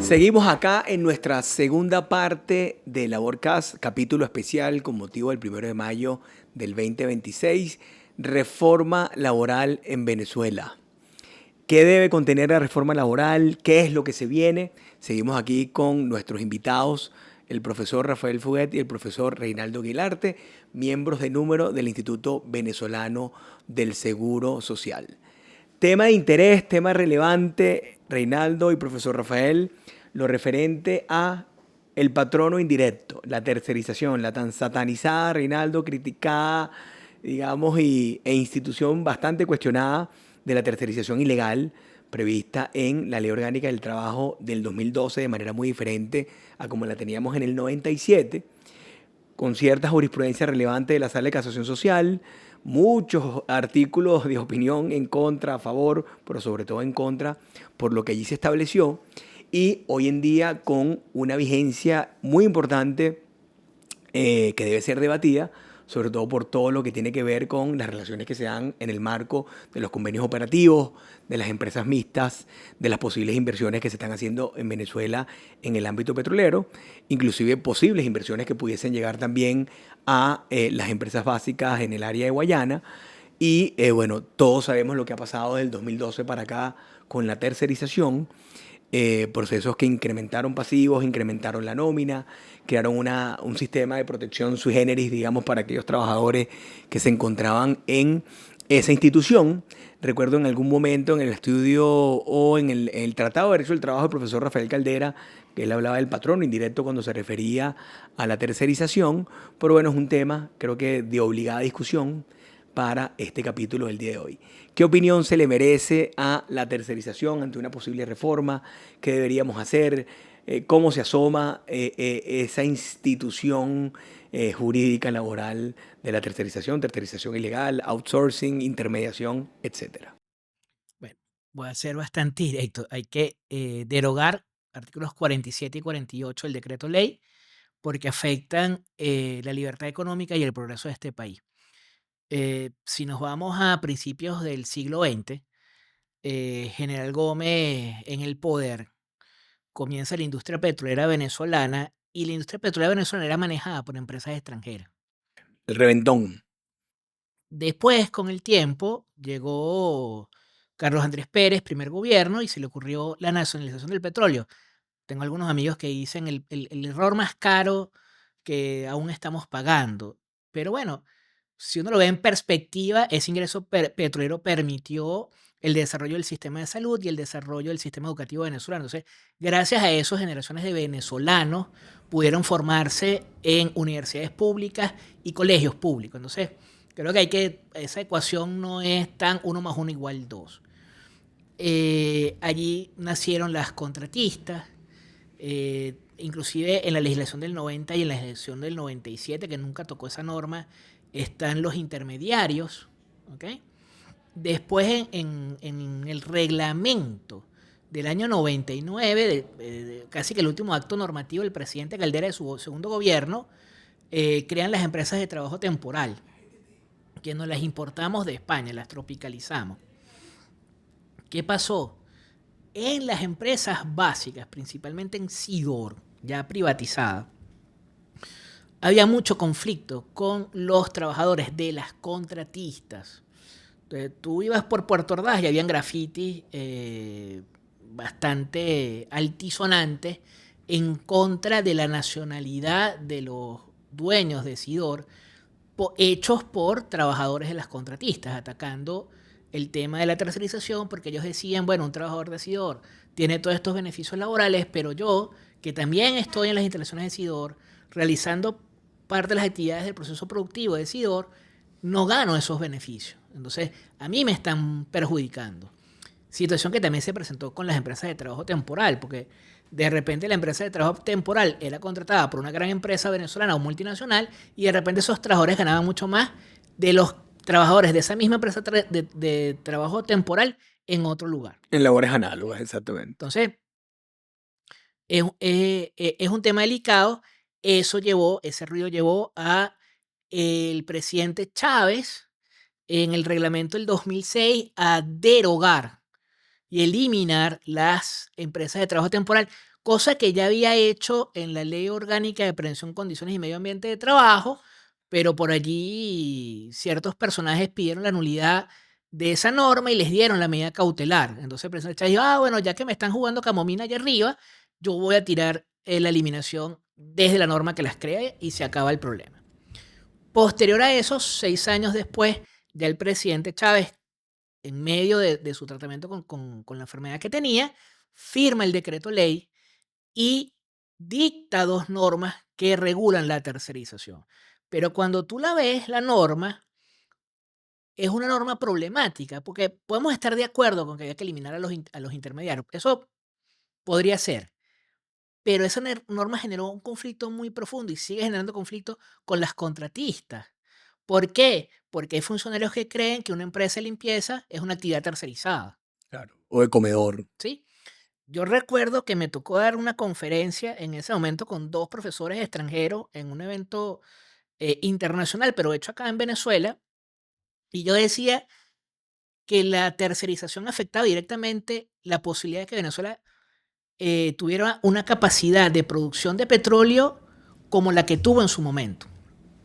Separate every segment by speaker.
Speaker 1: Seguimos acá en nuestra segunda parte de Laborcast, capítulo especial con motivo del 1 de mayo del 2026, reforma laboral en Venezuela. ¿Qué debe contener la reforma laboral? ¿Qué es lo que se viene? Seguimos aquí con nuestros invitados, el profesor Rafael Fuguet y el profesor Reinaldo Aguilarte, miembros de número del Instituto Venezolano del Seguro Social. Tema de interés, tema relevante, Reinaldo y profesor Rafael, lo referente a el patrono indirecto, la tercerización, la tan satanizada, Reinaldo, criticada, digamos, e institución bastante cuestionada de la tercerización ilegal prevista en la Ley Orgánica del Trabajo del 2012 de manera muy diferente a como la teníamos en el 97, con cierta jurisprudencia relevante de la Sala de Casación Social, muchos artículos de opinión en contra, a favor, pero sobre todo en contra, por lo que allí se estableció, y hoy en día con una vigencia muy importante que debe ser debatida, sobre todo por todo lo que tiene que ver con las relaciones que se dan en el marco de los convenios operativos, de las empresas mixtas, de las posibles inversiones que se están haciendo en Venezuela en el ámbito petrolero, inclusive posibles inversiones que pudiesen llegar también a las empresas básicas en el área de Guayana. Y bueno, todos sabemos lo que ha pasado desde el 2012 para acá con la tercerización, procesos que incrementaron pasivos, incrementaron la nómina, crearon un sistema de protección sui generis, digamos, para aquellos trabajadores que se encontraban en esa institución. Recuerdo en algún momento en el estudio o en el Tratado de Derecho del Trabajo del profesor Rafael Caldera, que él hablaba del patrono indirecto cuando se refería a la tercerización, pero bueno, es un tema creo que de obligada discusión para este capítulo del día de hoy. ¿Qué opinión se le merece a la tercerización ante una posible reforma? ¿Qué deberíamos hacer? ¿Cómo se asoma esa institución jurídica laboral de la tercerización ilegal, outsourcing, intermediación, etcétera?
Speaker 2: Bueno, voy a ser bastante directo. Hay que derogar artículos 47 y 48 del decreto ley porque afectan la libertad económica y el progreso de este país. Si nos vamos a principios del siglo XX, General Gómez en el poder comienza la industria petrolera venezolana y la industria petrolera venezolana era manejada por empresas extranjeras.
Speaker 1: El reventón.
Speaker 2: Después, con el tiempo, llegó Carlos Andrés Pérez, primer gobierno, y se le ocurrió la nacionalización del petróleo. Tengo algunos amigos que dicen el error más caro que aún estamos pagando. Pero bueno, si uno lo ve en perspectiva, ese ingreso petrolero permitió el desarrollo del sistema de salud y el desarrollo del sistema educativo venezolano. Entonces, gracias a eso, generaciones de venezolanos pudieron formarse en universidades públicas y colegios públicos. Entonces, creo que esa ecuación no es tan 1 más 1 = 2. Allí nacieron las contratistas, inclusive en la legislación del 90 y en la legislación del 97, que nunca tocó esa norma, están los intermediarios. ¿Ok? Después en el reglamento del año 99, casi que el último acto normativo del presidente Caldera de su segundo gobierno, crean las empresas de trabajo temporal, que nos las importamos de España, las tropicalizamos. ¿Qué pasó? En las empresas básicas, principalmente en Sidor, ya privatizada, había mucho conflicto con los trabajadores de las contratistas. Entonces, tú ibas por Puerto Ordaz y habían grafitis bastante altisonantes en contra de la nacionalidad de los dueños de Sidor, hechos por trabajadores de las contratistas, atacando el tema de la tercerización, porque ellos decían, bueno, un trabajador de Sidor tiene todos estos beneficios laborales, pero yo, que también estoy en las instalaciones de Sidor, realizando parte de las actividades del proceso productivo de Sidor, no gano esos beneficios. Entonces, a mí me están perjudicando. Situación que también se presentó con las empresas de trabajo temporal, porque de repente la empresa de trabajo temporal era contratada por una gran empresa venezolana o multinacional y de repente esos trabajadores ganaban mucho más de los trabajadores de esa misma empresa de trabajo temporal en otro lugar.
Speaker 1: En labores análogas, exactamente.
Speaker 2: Entonces, es un tema delicado. Ese ruido llevó a el presidente Chávez en el reglamento del 2006 a derogar y eliminar las empresas de trabajo temporal cosa que ya había hecho en la Ley Orgánica de Prevención, Condiciones y Medio Ambiente de Trabajo, pero por allí ciertos personajes pidieron la nulidad de esa norma y les dieron la medida cautelar. Entonces el presidente Chávez dijo, bueno, ya que me están jugando camomina allá arriba, yo voy a tirar la eliminación desde la norma que las crea y se acaba el problema. Posterior a eso, 6 años después, ya el presidente Chávez, en medio de su tratamiento con la enfermedad que tenía, firma el decreto ley y dicta 2 normas que regulan la tercerización. Pero cuando tú la ves, la norma es una norma problemática, porque podemos estar de acuerdo con que hay que eliminar a los intermediarios. Eso podría ser, pero esa norma generó un conflicto muy profundo y sigue generando conflicto con las contratistas. ¿Por qué? Porque hay funcionarios que creen que una empresa de limpieza es una actividad tercerizada.
Speaker 1: Claro. O de comedor.
Speaker 2: ¿Sí? Yo recuerdo que me tocó dar una conferencia en ese momento con 2 profesores extranjeros en un evento internacional, pero hecho acá en Venezuela, y yo decía que la tercerización afectaba directamente la posibilidad de que Venezuela tuviera una capacidad de producción de petróleo como la que tuvo en su momento.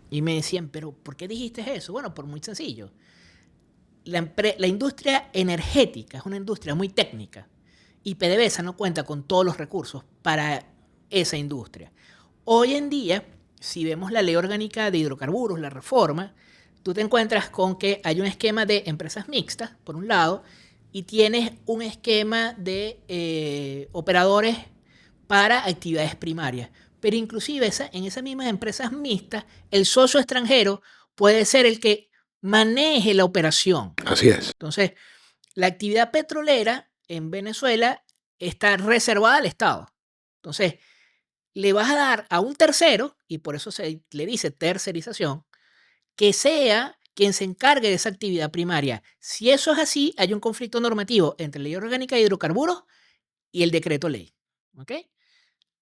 Speaker 2: Y me decían, pero ¿por qué dijiste eso? Bueno, por muy sencillo. La industria energética es una industria muy técnica y PDVSA no cuenta con todos los recursos para esa industria. Hoy en día, si vemos la ley orgánica de hidrocarburos, la reforma, tú te encuentras con que hay un esquema de empresas mixtas, por un lado, y tienes un esquema de operadores para actividades primarias. Pero inclusive en esas mismas empresas mixtas, el socio extranjero puede ser el que maneje la operación.
Speaker 1: Así es.
Speaker 2: Entonces, la actividad petrolera en Venezuela está reservada al Estado. Entonces, le vas a dar a un tercero, y por eso se le dice tercerización, que sea quien se encargue de esa actividad primaria. Si eso es así, hay un conflicto normativo entre la Ley Orgánica de Hidrocarburos y el decreto ley. ¿Ok?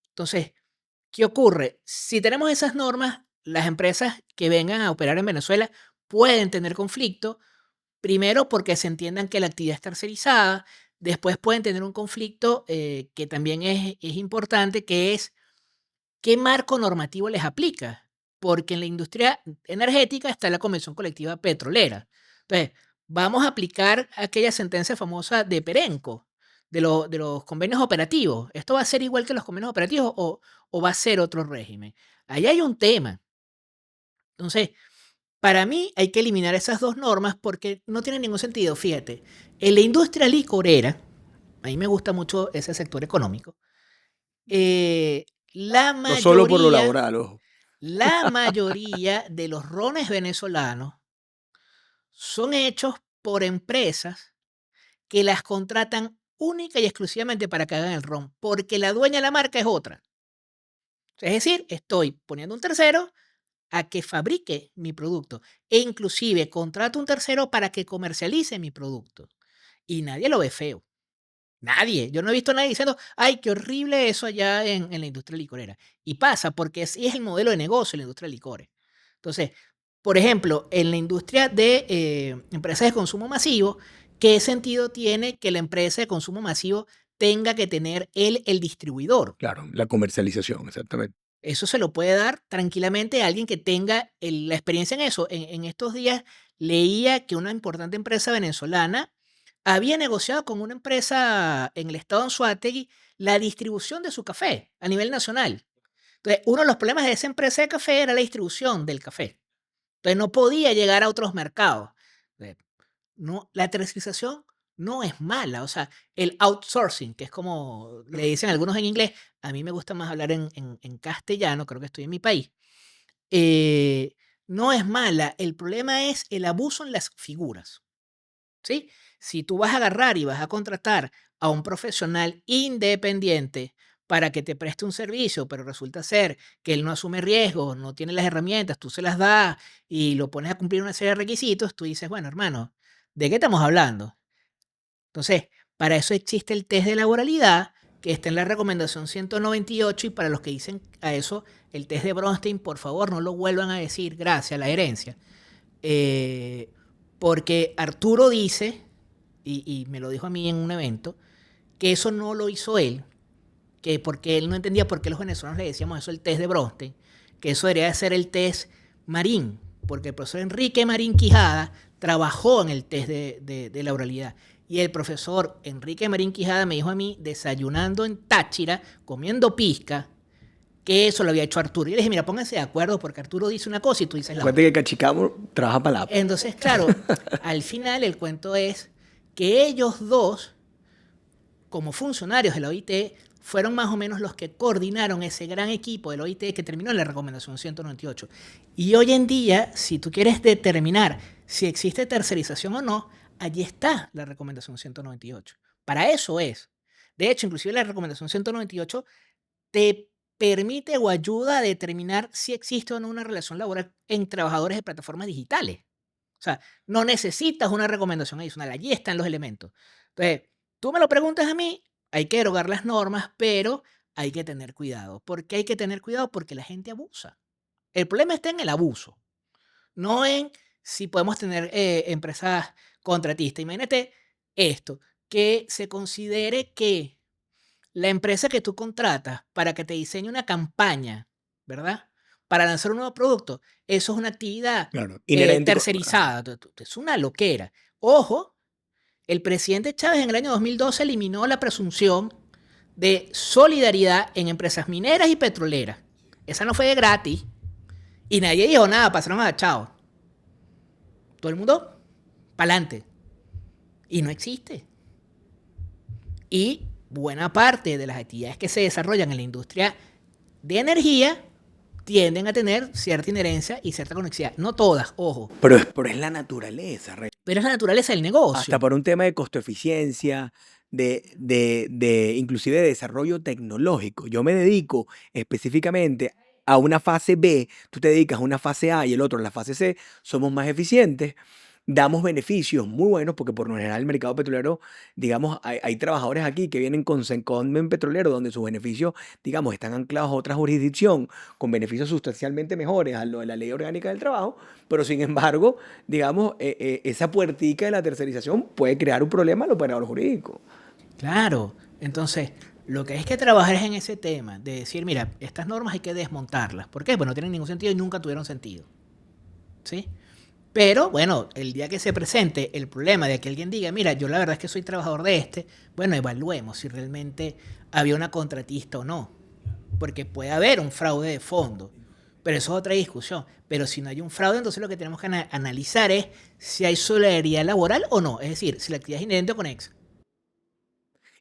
Speaker 2: Entonces, ¿qué ocurre? Si tenemos esas normas, las empresas que vengan a operar en Venezuela pueden tener conflicto, primero porque se entiendan que la actividad es tercerizada, después pueden tener un conflicto que también es importante, que es qué marco normativo les aplica, porque en la industria energética está la Convención Colectiva Petrolera. Entonces, vamos a aplicar aquella sentencia famosa de Perenco, de los convenios operativos. ¿Esto va a ser igual que los convenios operativos o va a ser otro régimen? Ahí hay un tema. Entonces, para mí hay que eliminar esas 2 normas porque no tienen ningún sentido. Fíjate, en la industria licorera, a mí me gusta mucho ese sector económico, eh, la
Speaker 1: No solo por lo
Speaker 2: mayoría,
Speaker 1: laboral, ojo.
Speaker 2: la mayoría de los rones venezolanos son hechos por empresas que las contratan única y exclusivamente para que hagan el ron, porque la dueña de la marca es otra. Es decir, estoy poniendo un tercero a que fabrique mi producto e inclusive contrato un tercero para que comercialice mi producto. Y nadie lo ve feo. Nadie. Yo no he visto a nadie diciendo, ay, qué horrible eso allá en la industria licorera. Y pasa porque así es el modelo de negocio en la industria de licores. Entonces, por ejemplo, en la industria de empresas de consumo masivo, ¿qué sentido tiene que la empresa de consumo masivo tenga que tener el distribuidor?
Speaker 1: Claro, la comercialización, exactamente.
Speaker 2: Eso se lo puede dar tranquilamente a alguien que tenga la experiencia en eso. En estos días leía que una importante empresa venezolana había negociado con una empresa en el estado de Anzoátegui la distribución de su café a nivel nacional. Entonces, uno de los problemas de esa empresa de café era la distribución del café. Entonces, no podía llegar a otros mercados. Eh, No, la tercerización no es mala. O sea, el outsourcing, que es como le dicen algunos en inglés, a mí me gusta más hablar en castellano, creo que estoy en mi país, eh, no es mala. El problema es el abuso en las figuras. ¿Sí? Si tú vas a agarrar y vas a contratar a un profesional independiente para que te preste un servicio, pero resulta ser que él no asume riesgos, no tiene las herramientas, tú se las das y lo pones a cumplir una serie de requisitos, tú dices, bueno, hermano, ¿de qué estamos hablando? Entonces, para eso existe el test de laboralidad, que está en la recomendación 198, y para los que dicen a eso, el test de Bronstein, por favor, no lo vuelvan a decir, gracias a la herencia. Eh, Porque Arturo dice, y me lo dijo a mí en un evento, que eso no lo hizo él, que porque él no entendía por qué los venezolanos le decíamos eso el test de Bronstein, que eso debería de ser el test Marín, porque el profesor Enrique Marín Quijada trabajó en el test de la oralidad. Y el profesor Enrique Marín Quijada me dijo a mí, desayunando en Táchira, comiendo pizca, que eso lo había hecho Arturo. Y le dije, mira, pónganse de acuerdo porque Arturo dice una cosa y tú dices la otra.
Speaker 1: Acuérdate que Cachicamo trabaja para la...
Speaker 2: Entonces, claro, al final el cuento es que ellos dos, como funcionarios de la OIT, fueron más o menos los que coordinaron ese gran equipo de la OIT que terminó en la recomendación 198. Y hoy en día, si tú quieres determinar si existe tercerización o no, allí está la recomendación 198. Para eso es. De hecho, inclusive la recomendación 198 te permite o ayuda a determinar si existe o no una relación laboral en trabajadores de plataformas digitales. O sea, no necesitas una recomendación adicional. Allí están los elementos. Entonces, tú me lo preguntas a mí, hay que derogar las normas, pero hay que tener cuidado. ¿Por qué hay que tener cuidado? Porque la gente abusa. El problema está en el abuso, no en si podemos tener empresas contratistas. Imagínate esto, que se considere que la empresa que tú contratas para que te diseñe una campaña, ¿verdad? Para lanzar un nuevo producto, eso es una actividad
Speaker 1: Claro, inherente.
Speaker 2: tercerizada. Es una loquera. Ojo, el presidente Chávez en el año 2012 eliminó la presunción de solidaridad en empresas mineras y petroleras. Esa no fue de gratis. Y nadie dijo nada, pasaron agachados. Todo el mundo, pa'lante. Y no existe. Y buena parte de las actividades que se desarrollan en la industria de energía tienden a tener cierta inherencia y cierta conexidad. No todas, ojo.
Speaker 1: Pero es la naturaleza, Rey.
Speaker 2: Pero es la naturaleza del negocio.
Speaker 1: Hasta por un tema de costo-eficiencia, inclusive de desarrollo tecnológico. Yo me dedico específicamente a una fase B, tú te dedicas a una fase A y el otro a la fase C, somos más eficientes, damos beneficios muy buenos porque por lo general el mercado petrolero, digamos, hay trabajadores aquí que vienen con secondment petrolero donde sus beneficios, digamos, están anclados a otra jurisdicción con beneficios sustancialmente mejores a lo de la ley orgánica del trabajo, pero sin embargo, digamos, esa puertica de la tercerización puede crear un problema al operador jurídico.
Speaker 2: Claro, entonces lo que hay que trabajar es en ese tema de decir, mira, estas normas hay que desmontarlas. ¿Por qué? Pues no tienen ningún sentido y nunca tuvieron sentido. ¿Sí? Pero, bueno, el día que se presente el problema de que alguien diga, mira, yo la verdad es que soy trabajador de bueno, evaluemos si realmente había una contratista o no. Porque puede haber un fraude de fondo, pero eso es otra discusión. Pero si no hay un fraude, entonces lo que tenemos que analizar es si hay solidaridad laboral o no. Es decir, si la actividad es inherente o conexa.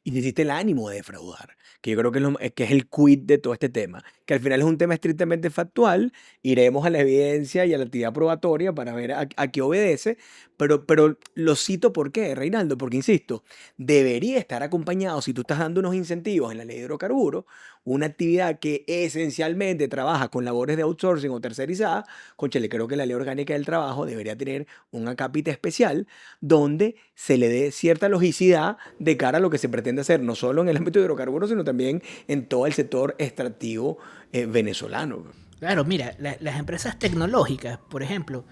Speaker 1: Y si existe el ánimo de defraudar, que yo creo que es el quid de todo este tema, que al final es un tema estrictamente factual, iremos a la evidencia y a la actividad probatoria para ver a qué obedece, pero lo cito ¿por qué, Reinaldo? Porque, insisto, debería estar acompañado, si tú estás dando unos incentivos en la ley de hidrocarburos, una actividad que esencialmente trabaja con labores de outsourcing o tercerizada, cónchale, creo que la ley orgánica del trabajo debería tener un acápite especial donde se le dé cierta logicidad de cara a lo que se pretende hacer, no solo en el ámbito de hidrocarburos, sino también en todo el sector extractivo venezolano.
Speaker 2: Claro, mira, las empresas tecnológicas, por ejemplo,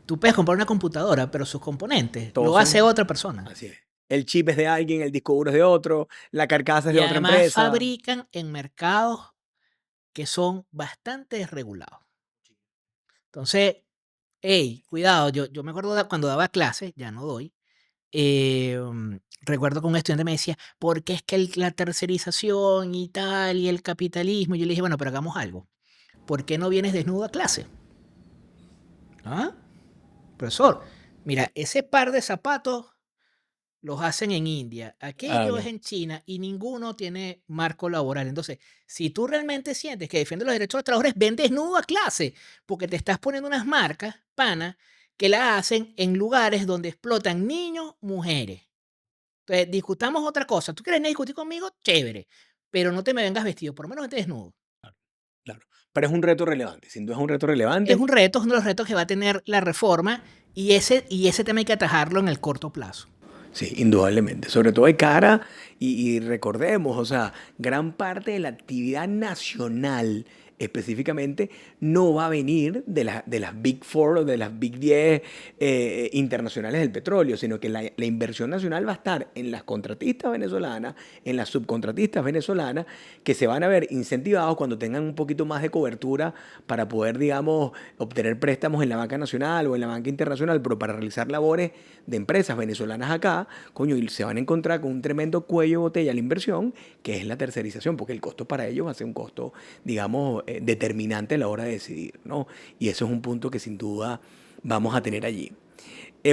Speaker 2: tú puedes comprar una computadora, pero sus componentes
Speaker 1: Todos
Speaker 2: lo hace
Speaker 1: son-
Speaker 2: otra persona.
Speaker 1: Así es. El chip es de alguien, el disco duro es de otro, la carcasa es
Speaker 2: Y
Speaker 1: de otra
Speaker 2: además
Speaker 1: empresa.
Speaker 2: fabrican en mercados que son bastante desregulados. Entonces, hey, cuidado, yo me acuerdo cuando daba clases, ya no doy, recuerdo que un estudiante me decía, ¿por qué es que la tercerización y tal, y el capitalismo? Y yo le dije, bueno, pero hagamos algo. ¿Por qué no vienes desnudo a clase? ¿Ah? Profesor, mira, ese par de zapatos los hacen en India, aquello es
Speaker 1: Habla.
Speaker 2: en China y ninguno tiene marco laboral. Entonces, si tú realmente sientes que defiendes los derechos de los trabajadores, ven desnudo a clase, porque te estás poniendo unas marcas, pana, que la hacen en lugares donde explotan niños, mujeres. Entonces, discutamos otra cosa. ¿Tú quieres discutir conmigo? Chévere, pero no te me vengas vestido, por lo menos vete desnudo.
Speaker 1: Claro. Pero es un reto relevante, sin duda es un reto
Speaker 2: Es
Speaker 1: relevante.
Speaker 2: un reto, es uno de los retos que va a tener la reforma y ese tema hay que atajarlo en el corto plazo.
Speaker 1: Sí, indudablemente. Sobre todo de cara, y recordemos, o sea, gran parte de la actividad nacional específicamente no va a venir de las Big Four o de las Big 10 internacionales del petróleo, sino que la inversión nacional va a estar en las contratistas venezolanas, en las subcontratistas venezolanas, que se van a ver incentivados cuando tengan un poquito más de cobertura para poder, digamos, obtener préstamos en la banca nacional o en la banca internacional, pero para realizar labores de empresas venezolanas acá, coño, y se van a encontrar con un tremendo cuello de botella a la inversión, que es la tercerización, porque el costo para ellos va a ser un costo, digamos, determinante a la hora de decidir, ¿no? Y eso es un punto que sin duda vamos a tener allí.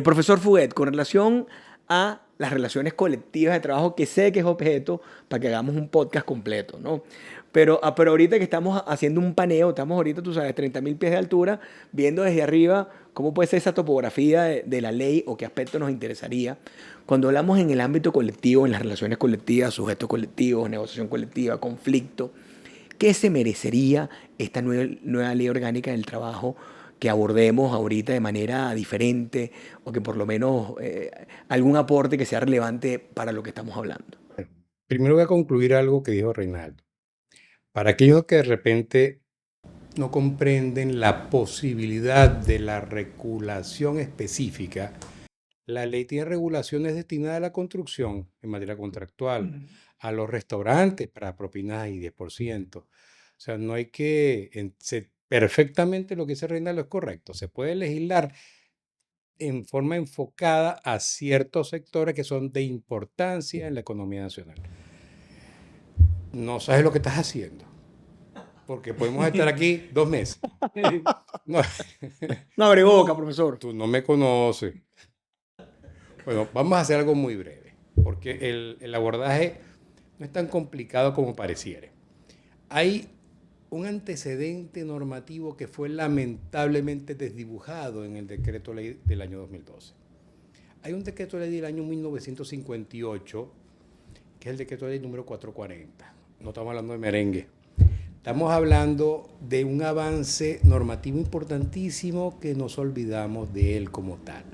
Speaker 1: Profesor Fuguet, con relación a las relaciones colectivas de trabajo, que sé que es objeto para que hagamos un podcast completo, ¿no? Pero ahorita que estamos haciendo un paneo, estamos ahorita, tú sabes, 30.000 pies de altura, viendo desde arriba cómo puede ser esa topografía de la ley o qué aspecto nos interesaría. Cuando hablamos en el ámbito colectivo, en las relaciones colectivas, sujetos colectivos, negociación colectiva, conflicto, ¿qué se merecería esta nueva ley orgánica del trabajo que abordemos ahorita de manera diferente o que por lo menos algún aporte que sea relevante para lo que estamos hablando?
Speaker 3: Primero voy a concluir algo que dijo Reinaldo. Para aquellos que de repente no comprenden la posibilidad de la regulación específica, la ley tiene regulaciones destinadas a la construcción en materia contractual, a los restaurantes para propinas y 10%. O sea, no hay que... perfectamente lo que dice Reinaldo es correcto. Se puede legislar en forma enfocada a ciertos sectores que son de importancia en la economía nacional. No sabes lo que estás haciendo, porque podemos estar aquí 2 meses. No,
Speaker 1: No abre boca, profesor.
Speaker 3: tú no me conoces. Bueno, vamos a hacer algo muy breve, porque el abordaje no es tan complicado como pareciera. Hay un antecedente normativo que fue lamentablemente desdibujado en el decreto ley del año 2012. Hay un decreto ley del año 1958, que es el decreto ley número 440. No estamos hablando de merengue. Estamos hablando de un avance normativo importantísimo que nos olvidamos de él como tal.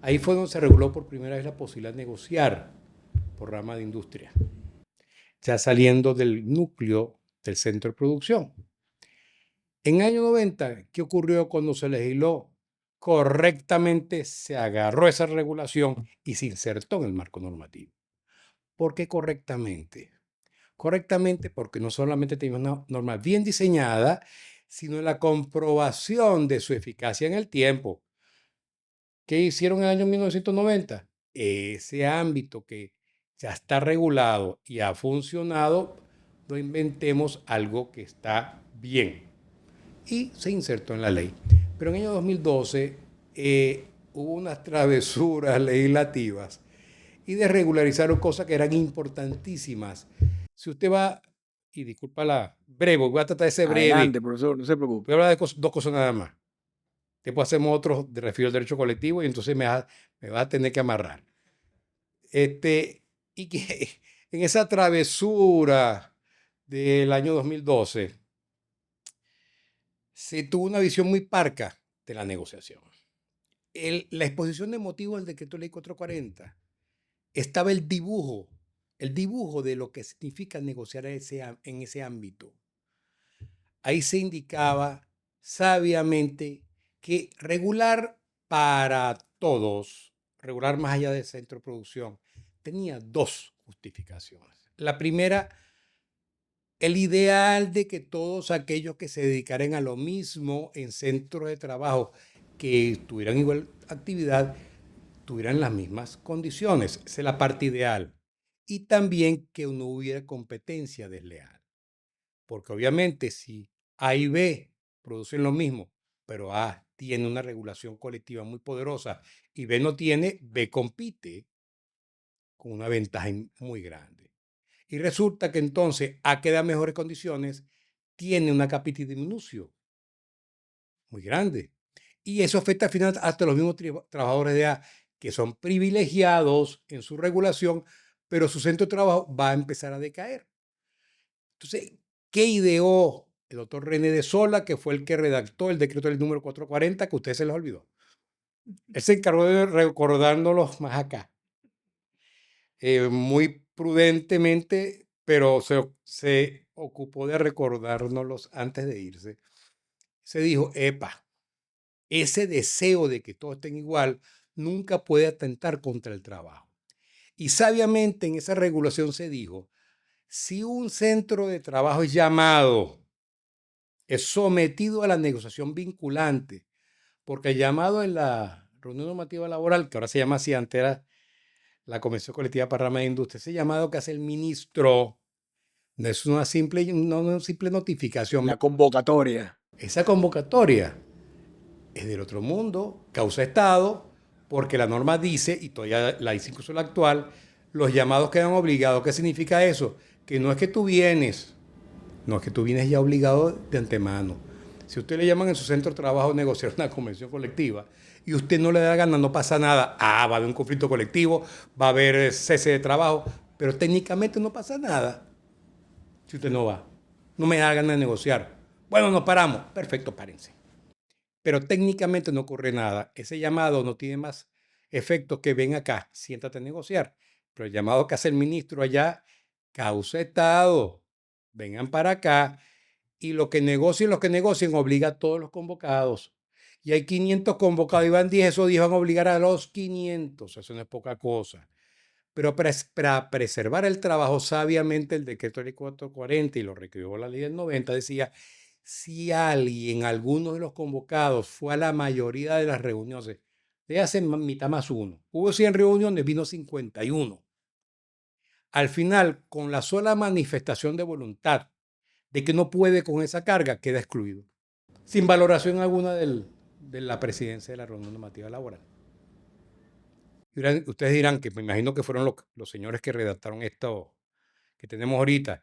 Speaker 3: Ahí fue donde se reguló por primera vez la posibilidad de negociar por rama de industria, ya saliendo del núcleo del centro de producción. En el año 90, ¿qué ocurrió cuando se legisló? Correctamente se agarró esa regulación y se insertó en el marco normativo. ¿Por qué correctamente? Correctamente porque no solamente tenía una norma bien diseñada, sino la comprobación de su eficacia en el tiempo. ¿Qué hicieron en el año 1990? Ese ámbito que ya está regulado y ha funcionado, no inventemos algo que está bien. Y se insertó en la ley. Pero en el año 2012 hubo unas travesuras legislativas y desregularizaron cosas que eran importantísimas. Si usted va, y disculpa la breve, voy a tratar de ser breve.
Speaker 1: Adelante, profesor, no se preocupe.
Speaker 3: Voy a hablar de dos cosas nada más. Después hacemos otro de refiero al derecho colectivo y entonces me va a tener que amarrar. Y que en esa travesura del año 2012 se tuvo una visión muy parca de la negociación. La exposición de motivos del decreto ley 440 estaba el dibujo de lo que significa negociar en ese ámbito. Ahí se indicaba sabiamente que regular para todos, regular más allá del centro de producción, tenía 2 justificaciones. La primera, el ideal de que todos aquellos que se dedicaran a lo mismo en centros de trabajo, que tuvieran igual actividad, tuvieran las mismas condiciones. Esa es la parte ideal. Y también que no hubiera competencia desleal. Porque obviamente si A y B producen lo mismo, pero A tiene una regulación colectiva muy poderosa y B no tiene, B compite con una ventaja muy grande. Y resulta que entonces A que da mejores condiciones tiene una capitis disminucio muy grande. Y eso afecta al final hasta los mismos trabajadores de A, que son privilegiados en su regulación, pero su centro de trabajo va a empezar a decaer. Entonces, ¿qué ideó el doctor René de Sola, que fue el que redactó el decreto del número 440, que a ustedes se les olvidó? Él se encargó de recordándolos más acá. Muy prudentemente pero se ocupó de recordárnoslos antes de irse. Se dijo, epa, ese deseo de que todos estén igual nunca puede atentar contra el trabajo. Y sabiamente en esa regulación se dijo, si un centro de trabajo es llamado, es sometido a la negociación vinculante, porque el llamado en la reunión normativa laboral, que ahora se llama así, antes era la Convención Colectiva para Rama de Industria, ese llamado que hace el ministro no es una simple notificación.
Speaker 1: La convocatoria.
Speaker 3: Esa convocatoria es del otro mundo, causa Estado, porque la norma dice, y todavía la dice incluso la actual, los llamados quedan obligados. ¿Qué significa eso? Que no es que tú vienes, no es que tú vienes ya obligado de antemano. Si usted le llaman en su centro de trabajo a negociar una convención colectiva y usted no le da gana, no pasa nada. Va a haber un conflicto colectivo, va a haber cese de trabajo, pero técnicamente no pasa nada si usted no va. No me da gana de negociar. Bueno, nos paramos. Perfecto, párense. Pero técnicamente no ocurre nada. Ese llamado no tiene más efecto que ven acá, siéntate a negociar. Pero el llamado que hace el ministro allá causa Estado. Vengan para acá. Y los que negocien, obliga a todos los convocados. Y hay 500 convocados y van 10, esos 10 van a obligar a los 500. Eso no es poca cosa. Pero para preservar el trabajo, sabiamente el decreto de 440 y lo requirió la ley del 90 decía, si alguien, alguno de los convocados, fue a la mayoría de las reuniones, le hacen mitad más uno. Hubo 100 reuniones, vino 51. Al final, con la sola manifestación de voluntad de que no puede con esa carga, queda excluido, sin valoración alguna de la presidencia de la reunión normativa laboral. Y ustedes dirán que me imagino que fueron los señores que redactaron esto que tenemos ahorita.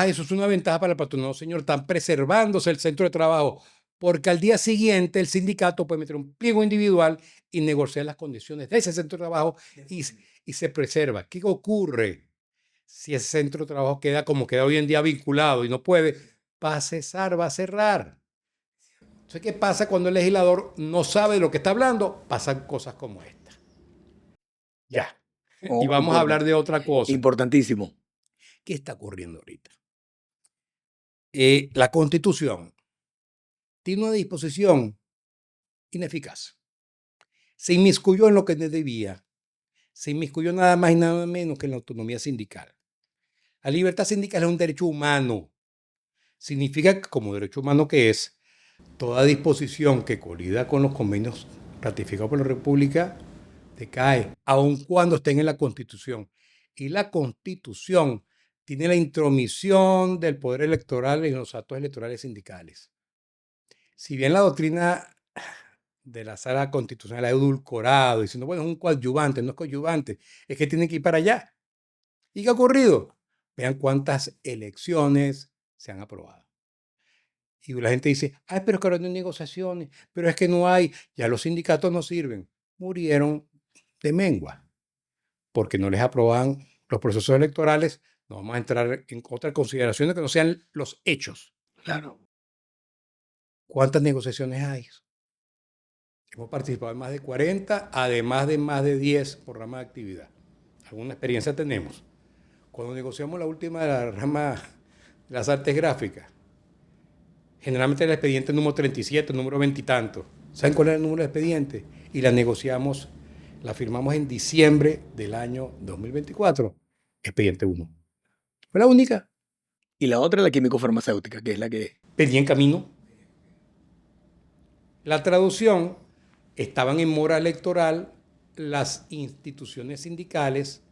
Speaker 3: Eso es una ventaja para el patrón. No, señor, están preservándose el centro de trabajo, porque al día siguiente el sindicato puede meter un pliego individual y negociar las condiciones de ese centro de trabajo y se preserva. ¿Qué ocurre si ese centro de trabajo queda como queda hoy en día vinculado y no puede? Va a cesar, va a cerrar. Entonces, ¿qué pasa cuando el legislador no sabe de lo que está hablando? Pasan cosas como esta. Ya. Y vamos a hablar de otra cosa.
Speaker 1: Importantísimo.
Speaker 3: ¿Qué está ocurriendo ahorita? La Constitución tiene una disposición ineficaz. Se inmiscuyó en lo que no debía. Se inmiscuyó nada más y nada menos que en la autonomía sindical. La libertad sindical es un derecho humano. Significa que como derecho humano que es, toda disposición que colida con los convenios ratificados por la República decae, aun cuando estén en la Constitución. Y la Constitución tiene la intromisión del poder electoral en los actos electorales sindicales. Si bien la doctrina de la sala constitucional ha edulcorado, diciendo, bueno, es un coadyuvante, no es coadyuvante, es que tiene que ir para allá. ¿Y qué ha ocurrido? Vean cuántas elecciones se han aprobado. Y la gente dice, pero es que ahora no hay negociaciones, pero es que no hay, ya los sindicatos no sirven. Murieron de mengua, porque no les aprobaban los procesos electorales. No vamos a entrar en otras consideraciones que no sean los hechos.
Speaker 1: Claro.
Speaker 3: ¿Cuántas negociaciones hay? Hemos participado en más de 40, además de más de 10 por rama de actividad. Alguna experiencia tenemos. Cuando negociamos la última de la rama de las artes gráficas, generalmente era el expediente número 37, número 20 y tanto. ¿Saben cuál era el número de expediente? Y la negociamos, la firmamos en diciembre del año 2024. Expediente 1. Fue la única.
Speaker 1: Y la otra, la químico-farmacéutica, que es la que...
Speaker 3: Venía en camino. La traducción, estaban en mora electoral las instituciones sindicales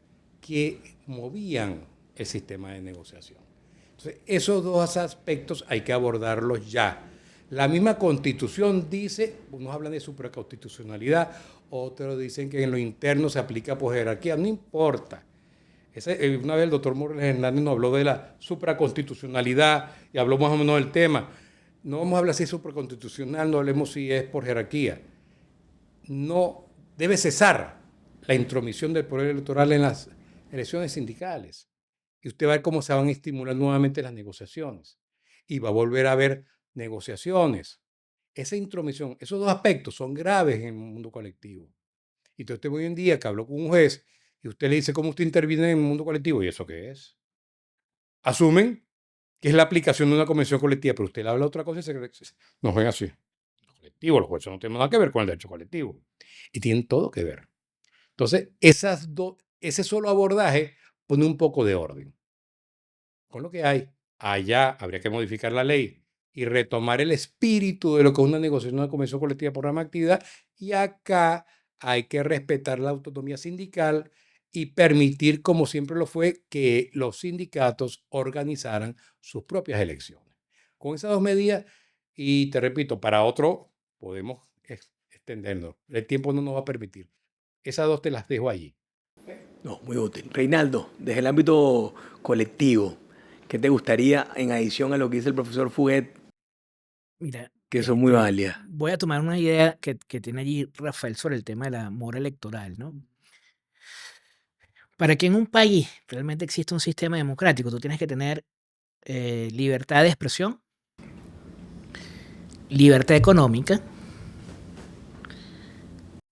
Speaker 3: que movían el sistema de negociación. Entonces, esos dos aspectos hay que abordarlos ya. La misma Constitución dice, unos hablan de supraconstitucionalidad, otros dicen que en lo interno se aplica por jerarquía, no importa. Una vez el doctor Morales Hernández nos habló de la supraconstitucionalidad y habló más o menos del tema. No vamos a hablar si es supraconstitucional, no hablemos si es por jerarquía. No debe cesar la intromisión del poder electoral en las elecciones sindicales. Y usted va a ver cómo se van a estimular nuevamente las negociaciones. Y va a volver a haber negociaciones. Esa intromisión, esos dos aspectos son graves en el mundo colectivo. Y usted hoy en día que habló con un juez y usted le dice cómo usted interviene en el mundo colectivo, ¿y eso qué es? asumen que es la aplicación de una convención colectiva, pero usted le habla otra cosa y nos ven así. Colectivo, los jueces no tienen nada que ver con el derecho colectivo. Y tienen todo que ver. Entonces, ese solo abordaje pone un poco de orden. Con lo que hay, allá habría que modificar la ley y retomar el espíritu de lo que es una negociación, una convención colectiva por rama de actividad. Y acá hay que respetar la autonomía sindical y permitir, como siempre lo fue, que los sindicatos organizaran sus propias elecciones. Con esas dos medidas, y te repito, para otro podemos extendernos. El tiempo no nos va a permitir. Esas dos te las dejo allí.
Speaker 1: No, muy útil. Reinaldo, desde el ámbito colectivo, ¿qué te gustaría en adición a lo que dice el profesor Fuguet,
Speaker 2: Mira,
Speaker 1: que son muy válidas?
Speaker 2: voy a tomar una idea que tiene allí Rafael sobre el tema de la mora electoral, ¿no? Para que en un país realmente exista un sistema democrático, tú tienes que tener libertad de expresión, libertad económica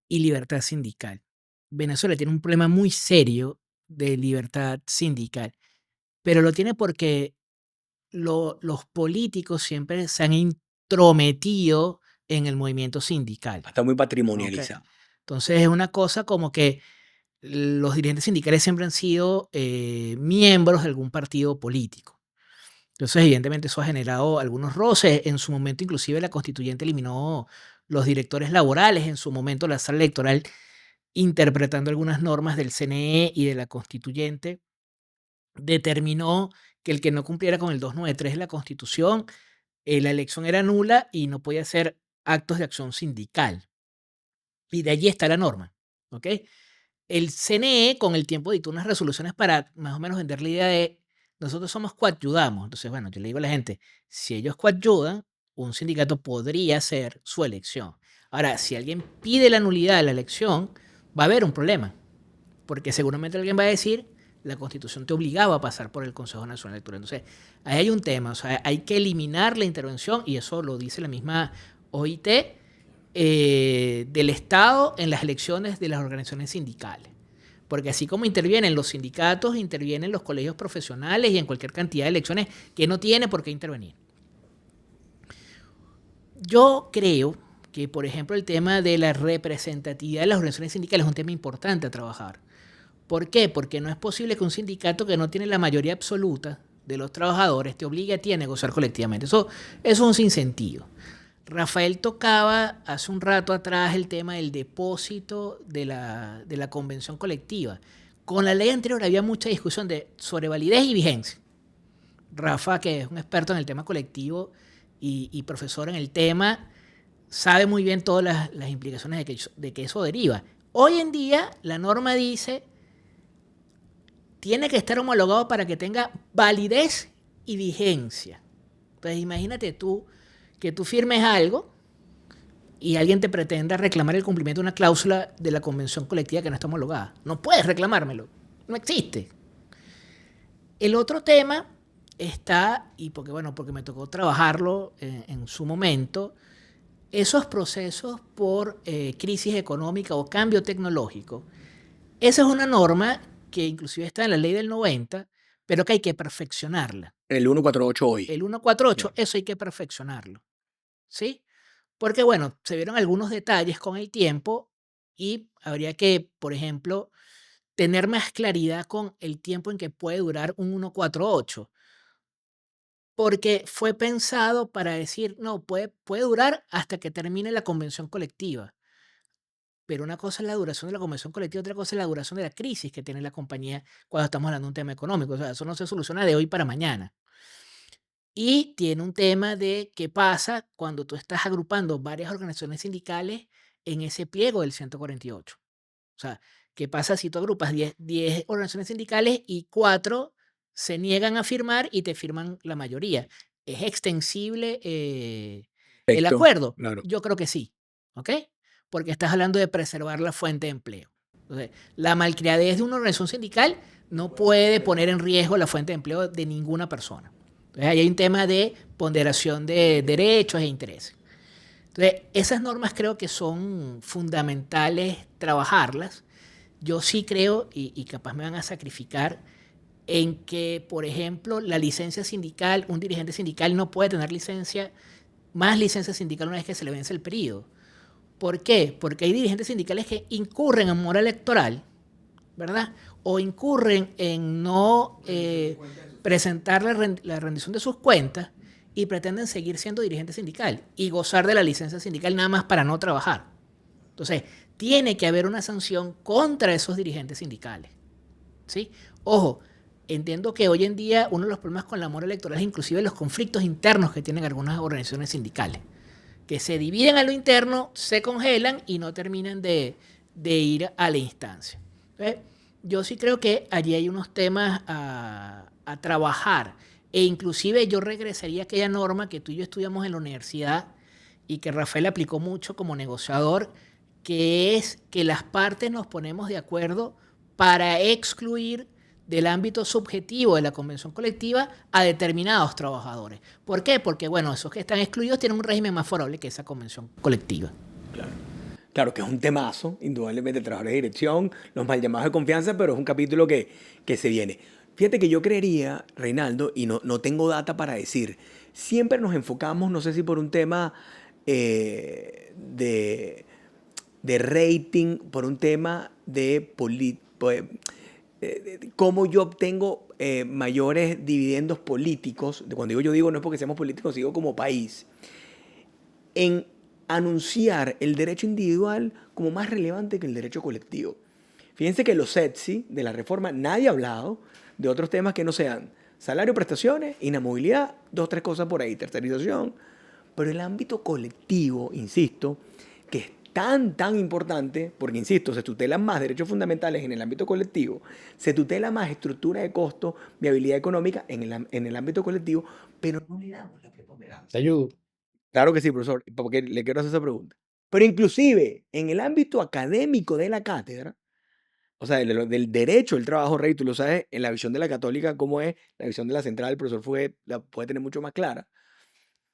Speaker 2: y libertad sindical. Venezuela tiene un problema muy serio de libertad sindical, pero lo tiene porque los políticos siempre se han intrometido en el movimiento sindical.
Speaker 1: Está muy
Speaker 2: ¿Ok?
Speaker 1: patrimonializado.
Speaker 2: Entonces es una cosa como que los dirigentes sindicales siempre han sido miembros de algún partido político. Entonces, evidentemente, eso ha generado algunos roces. En su momento, inclusive, la constituyente eliminó los directores laborales. En su momento, la sala electoral, interpretando algunas normas del CNE y de la constituyente, determinó que el que no cumpliera con el 293 de la Constitución, la elección era nula y no podía hacer actos de acción sindical. Y de allí está la norma. ¿Ok? El CNE con el tiempo dictó unas resoluciones para más o menos vender la idea de nosotros somos coadyudamos. Entonces, bueno, yo le digo a la gente, si ellos coadyudan, un sindicato podría hacer su elección. Ahora, si alguien pide la nulidad de la elección, va a haber un problema, porque seguramente alguien va a decir, la Constitución te obligaba a pasar por el Consejo Nacional Electoral. Entonces, ahí hay un tema, o sea, hay que eliminar la intervención, y eso lo dice la misma OIT, del Estado en las elecciones de las organizaciones sindicales. Porque así como intervienen los sindicatos, intervienen los colegios profesionales y en cualquier cantidad de elecciones que no tiene por qué intervenir. Yo creo que, por ejemplo, el tema de la representatividad de las organizaciones sindicales es un tema importante a trabajar. ¿Por qué? Porque no es posible que un sindicato que no tiene la mayoría absoluta de los trabajadores te obligue a ti a negociar colectivamente. Eso es un sinsentido. Rafael tocaba hace un rato atrás el tema del depósito de la convención colectiva. Con la ley anterior había mucha discusión sobre validez y vigencia. Rafa, que es un experto en el tema colectivo y profesor en el tema, sabe muy bien todas las implicaciones de que eso deriva. Hoy en día la norma dice tiene que estar homologado para que tenga validez y vigencia. Entonces imagínate tú que tú firmes algo y alguien te pretenda reclamar el cumplimiento de una cláusula de la convención colectiva que no está homologada. No puedes reclamármelo. No existe. El otro tema está, y porque me tocó trabajarlo en su momento, esos procesos por crisis económica o cambio tecnológico. Esa es una norma que inclusive está en la ley del 90, pero que hay que perfeccionarla.
Speaker 1: El 148 hoy.
Speaker 2: El 148, eso hay que perfeccionarlo. ¿Sí? Porque, bueno, se vieron algunos detalles con el tiempo y habría que, por ejemplo, tener más claridad con el tiempo en que puede durar un 148. Porque fue pensado para decir, no, puede durar hasta que termine la convención colectiva. Pero una cosa es la duración de la convención colectiva, otra cosa es la duración de la crisis que tiene la compañía cuando estamos hablando de un tema económico. O sea, eso no se soluciona de hoy para mañana. Y tiene un tema de qué pasa cuando tú estás agrupando varias organizaciones sindicales en ese pliego del 148. O sea, ¿qué pasa si tú agrupas 10 organizaciones sindicales y 4 se niegan a firmar y te firman la mayoría? ¿Es extensible el
Speaker 1: Perfecto,
Speaker 2: acuerdo?
Speaker 1: claro.
Speaker 2: Yo creo que sí, ¿ok? Porque estás hablando de preservar la fuente de empleo. Entonces, la malcriadez de una organización sindical no puede poner en riesgo la fuente de empleo de ninguna persona. Entonces, ahí hay un tema de ponderación de derechos e intereses. Entonces, esas normas creo que son fundamentales trabajarlas. Yo sí creo, y capaz me van a sacrificar, en que, por ejemplo, la licencia sindical, un dirigente sindical no puede tener más licencia sindical una vez que se le vence el periodo. ¿Por qué? Porque hay dirigentes sindicales que incurren en mora electoral, ¿verdad? O incurren en no presentar la rendición de sus cuentas y pretenden seguir siendo dirigente sindical y gozar de la licencia sindical nada más para no trabajar. Entonces, tiene que haber una sanción contra esos dirigentes sindicales, ¿sí? Ojo, entiendo que hoy en día uno de los problemas con la mora electoral es inclusive los conflictos internos que tienen algunas organizaciones sindicales, que se dividen a lo interno, se congelan y no terminan de ir a la instancia. Entonces, yo sí creo que allí hay unos temas a trabajar, e inclusive yo regresaría a aquella norma que tú y yo estudiamos en la universidad y que Rafael aplicó mucho como negociador, que es que las partes nos ponemos de acuerdo para excluir del ámbito subjetivo de la convención colectiva a determinados trabajadores. ¿Por qué? Porque, bueno, esos que están excluidos tienen un régimen más favorable que esa convención colectiva.
Speaker 1: Claro. Claro que es un temazo, indudablemente, trabajadores de dirección, los mal llamados de confianza, pero es un capítulo que se viene. Fíjate que yo creería, Reinaldo, y no tengo data para decir, siempre nos enfocamos, no sé si por un tema de rating, por un tema de cómo yo obtengo mayores dividendos políticos. Cuando yo digo no es porque seamos políticos, digo como país, en anunciar el derecho individual como más relevante que el derecho colectivo. Fíjense que los SETSI de la reforma nadie ha hablado de otros temas que no sean salario, prestaciones, inamovilidad, 2, 3 cosas por ahí, tercerización. Pero el ámbito colectivo, insisto, que es tan importante, porque insisto, se tutelan más derechos fundamentales en el ámbito colectivo, se tutela más estructura de costo, viabilidad económica en el ámbito colectivo, pero no le damos la preponderancia.
Speaker 3: Te ayudo.
Speaker 1: Claro que sí, profesor, porque le quiero hacer esa pregunta. Pero inclusive en el ámbito académico de la cátedra, o sea, del derecho del trabajo, Rey, tú lo sabes, en la visión de la católica, cómo es, la visión de la central, el profesor Fuguet la puede tener mucho más clara.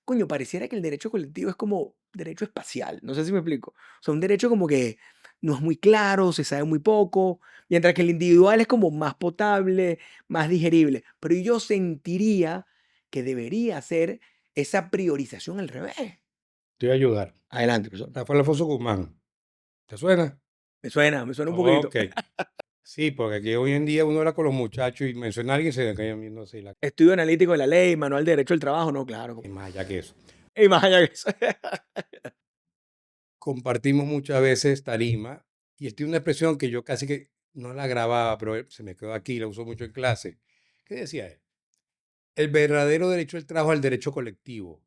Speaker 1: Coño, pareciera que el derecho colectivo es como derecho espacial, no sé si me explico. O sea, un derecho como que no es muy claro, se sabe muy poco, mientras que el individual es como más potable, más digerible. Pero yo sentiría que debería ser esa priorización al revés.
Speaker 3: Te voy a ayudar.
Speaker 1: Adelante, profesor.
Speaker 3: Rafael Alfonso Guzmán. ¿Te suena?
Speaker 1: Me suena un poquito.
Speaker 3: Ok. Sí, porque aquí hoy en día uno habla con los muchachos y menciona a alguien y se le cae viendo así la...
Speaker 1: Estudio analítico de la ley, manual de derecho del trabajo, no, claro.
Speaker 3: Y más allá que eso.
Speaker 1: Y más allá que eso.
Speaker 3: Compartimos muchas veces tarima y él tiene una expresión que yo casi que no la grababa, pero se me quedó aquí, la uso mucho en clase. ¿Qué decía él? El verdadero derecho del trabajo es el derecho colectivo.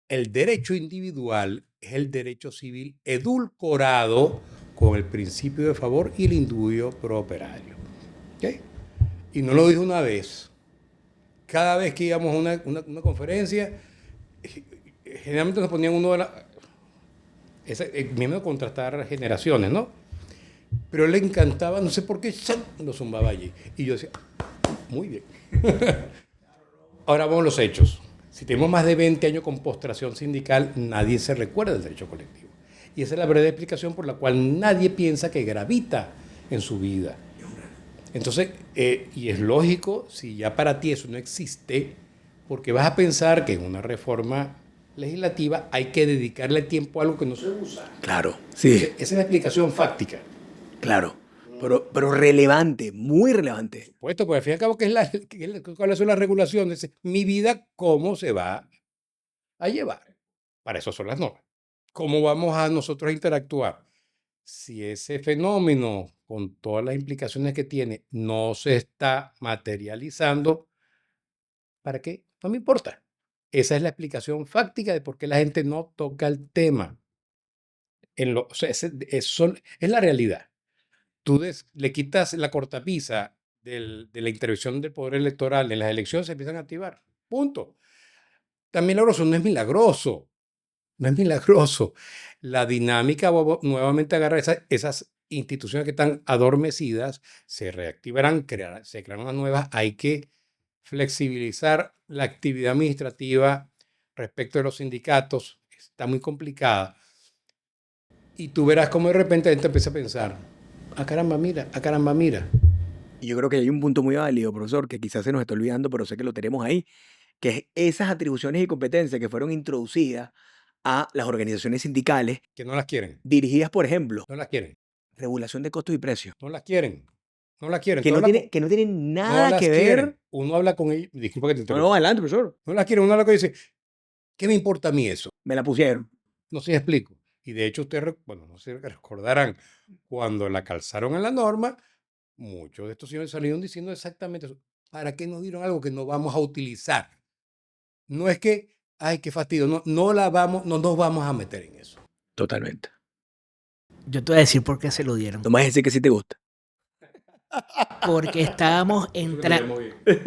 Speaker 3: El derecho individual es el derecho civil edulcorado con el principio de favor y el indubio pro operario. ¿Okay? Y no lo dijo una vez. Cada vez que íbamos a una conferencia, generalmente nos ponían uno de la... mismo contrastar generaciones, ¿no? Pero a él le encantaba, no sé por qué, lo zumbaba allí. Y yo decía, muy bien. Ahora vamos a los hechos. Si tenemos más de 20 años con postración sindical, nadie se recuerda del derecho colectivo. Y esa es la verdadera explicación por la cual nadie piensa que gravita en su vida. Entonces, y es lógico, si ya para ti eso no existe, porque vas a pensar que en una reforma legislativa hay que dedicarle tiempo a algo que no se usa.
Speaker 1: Claro, sí.
Speaker 3: Esa es la explicación fáctica.
Speaker 1: Claro, pero relevante, muy relevante.
Speaker 3: Puesto, pues al fin y al cabo, ¿cuáles son las regulaciones? Mi vida, ¿cómo se va a llevar? Para eso son las normas. ¿Cómo vamos a nosotros a interactuar? Si ese fenómeno, con todas las implicaciones que tiene, no se está materializando, ¿para qué? No me importa. Esa es la explicación fáctica de por qué la gente no toca el tema. O sea, es la realidad. Tú le quitas la cortapisa de la intervención del poder electoral en las elecciones, se empiezan a activar. Punto. También milagroso no es milagroso. No es milagroso. La dinámica nuevamente agarra esas instituciones que están adormecidas, se reactivarán, se crearán unas nuevas. Hay que flexibilizar la actividad administrativa respecto de los sindicatos. Está muy complicada. Y tú verás cómo de repente la gente empieza a pensar, caramba, mira.
Speaker 1: Y yo creo que hay un punto muy válido, profesor, que quizás se nos está olvidando, pero sé que lo tenemos ahí, que es esas atribuciones y competencias que fueron introducidas a las organizaciones sindicales,
Speaker 3: Que no las quieren,
Speaker 1: dirigidas, por ejemplo,
Speaker 3: no las quieren,
Speaker 1: regulación de costos y precios,
Speaker 3: no las quieren, no las quieren.
Speaker 1: que
Speaker 3: Tú
Speaker 1: no
Speaker 3: hablas
Speaker 1: tiene, que no tienen
Speaker 3: no
Speaker 1: nada
Speaker 3: las
Speaker 1: que ver.
Speaker 3: quieren. Uno habla con ellos, disculpa que te
Speaker 1: No, no,
Speaker 3: interrumpa.
Speaker 1: adelante, profesor.
Speaker 3: No las quieren, uno habla con ellos y dice, ¿qué me importa a mí eso?
Speaker 1: Me la pusieron.
Speaker 3: No sé si explico. Y de hecho, ustedes, bueno, no sé si recordarán, cuando la calzaron en la norma, muchos de estos señores salieron diciendo exactamente eso. ¿Para qué nos dieron algo que no vamos a utilizar? No es que, ay, qué fastidio, no nos vamos a meter en eso.
Speaker 1: Totalmente.
Speaker 2: Yo te voy a decir por qué se lo dieron.
Speaker 1: No me vas a decir que sí te gusta.
Speaker 2: Porque estábamos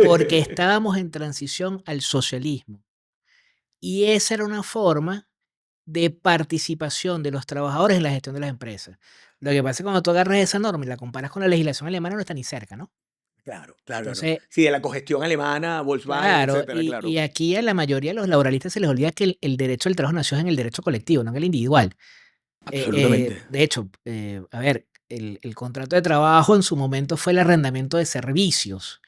Speaker 2: porque estábamos en transición al socialismo. Y esa era una forma de participación de los trabajadores en la gestión de las empresas. Lo que pasa es que cuando tú agarras esa norma y la comparas con la legislación alemana, no está ni cerca, ¿no?
Speaker 1: Claro, claro, claro.
Speaker 2: Entonces,
Speaker 1: Sí, de la cogestión alemana, Volkswagen,
Speaker 2: claro,
Speaker 1: etcétera, claro.
Speaker 2: y aquí a la mayoría de los laboralistas se les olvida que el derecho al trabajo nació en el derecho colectivo, no en el individual.
Speaker 1: Absolutamente.
Speaker 2: De hecho, a ver, el contrato de trabajo en su momento fue el arrendamiento de servicios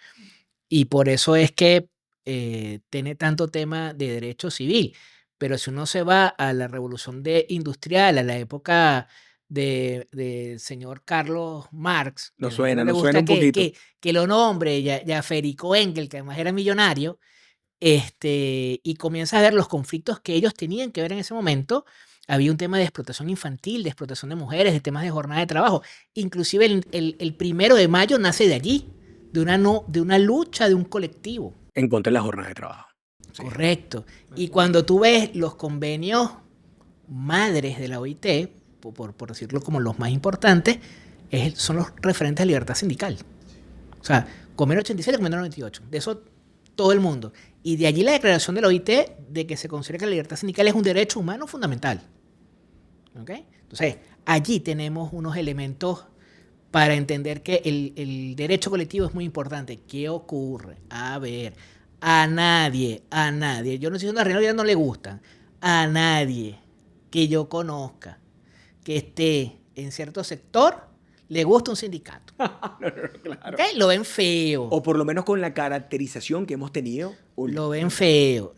Speaker 2: y por eso es que tiene tanto tema de derecho civil. Pero si uno se va a la revolución industrial, a la época del señor Carlos Marx, que a
Speaker 1: Nos
Speaker 2: la gente no
Speaker 1: suena,
Speaker 2: le
Speaker 1: nos suena
Speaker 2: gusta
Speaker 1: un poquito.
Speaker 2: que lo nombre, ya Federico Engel, que además era millonario, y comienza a ver los conflictos que ellos tenían que ver en ese momento. Había un tema de explotación infantil, de explotación de mujeres, de temas de jornada de trabajo. Inclusive el 1 de mayo nace de allí, de una lucha de un colectivo.
Speaker 1: En contra de la jornada de trabajo. Sí.
Speaker 2: Correcto. Y cuando tú ves los convenios madres de la OIT, por decirlo como los más importantes, son los referentes a libertad sindical. O sea, convenio 87 y convenio 98. De eso todo el mundo. Y de allí la declaración de la OIT de que se considera que la libertad sindical es un derecho humano fundamental. ¿Ok? Entonces, allí tenemos unos elementos para entender que el derecho colectivo es muy importante. ¿Qué ocurre? A ver, a nadie, yo no sé si a Reynolds ya no le gustan, a nadie que yo conozca que esté en cierto sector le gusta un sindicato.
Speaker 1: Claro.
Speaker 2: ¿Okay? Lo ven feo.
Speaker 1: O por lo menos con la caracterización que hemos tenido.
Speaker 2: Lo ven feo,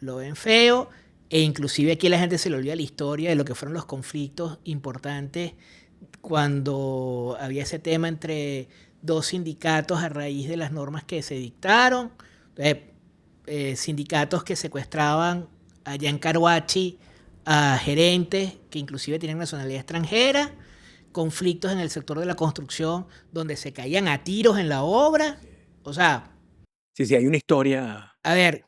Speaker 2: e inclusive aquí la gente se le olvida la historia de lo que fueron los conflictos importantes cuando había ese tema entre dos sindicatos a raíz de las normas que se dictaron. Sindicatos que secuestraban allá en Caruachi a gerentes que inclusive tienen nacionalidad extranjera, conflictos en el sector de la construcción donde se caían a tiros en la obra. O sea,
Speaker 1: sí, hay una historia.
Speaker 2: a ver,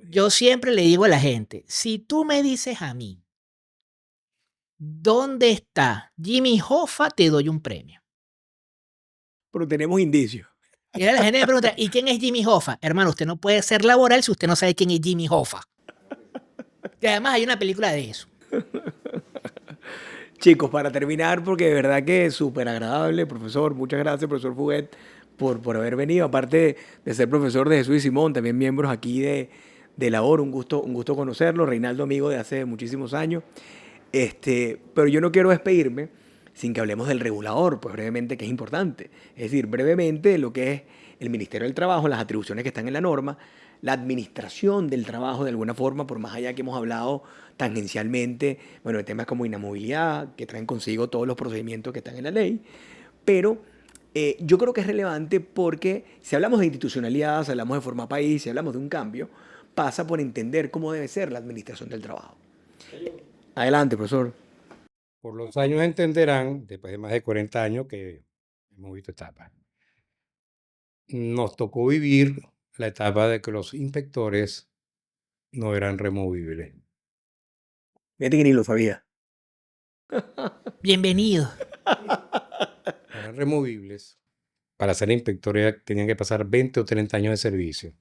Speaker 2: yo siempre le digo a la gente, si tú me dices a mí, ¿dónde está Jimmy Hoffa? Te doy un premio.
Speaker 1: Pero tenemos indicios.
Speaker 2: Y ahora la gente me pregunta, ¿y quién es Jimmy Hoffa? Hermano, usted no puede ser laboral si usted no sabe quién es Jimmy Hoffa. Y además hay una película de eso.
Speaker 1: Chicos, para terminar, porque de verdad que es súper agradable, profesor. Muchas gracias, profesor Fuguet, por haber venido. Aparte de ser profesor de Jesús y Simón, también miembros aquí de Labor. Un gusto conocerlo. Reinaldo, amigo de hace muchísimos años. Pero yo no quiero despedirme sin que hablemos del regulador, pues brevemente, que es importante. Es decir, brevemente lo que es el Ministerio del Trabajo, las atribuciones que están en la norma, la administración del trabajo de alguna forma, por más allá que hemos hablado tangencialmente, bueno, de temas como inamovilidad, que traen consigo todos los procedimientos que están en la ley, pero yo creo que es relevante porque si hablamos de institucionalidad, si hablamos de forma país, si hablamos de un cambio, pasa por entender cómo debe ser la administración del trabajo. Adelante, profesor.
Speaker 3: Por los años entenderán, después de más de 40 años, que hemos visto etapas. Nos tocó vivir la etapa de que los inspectores no eran removibles.
Speaker 1: Fíjate que ni lo sabía.
Speaker 2: Bienvenido.
Speaker 3: Eran removibles. Para ser inspectores tenían que pasar 20 o 30 años de servicio.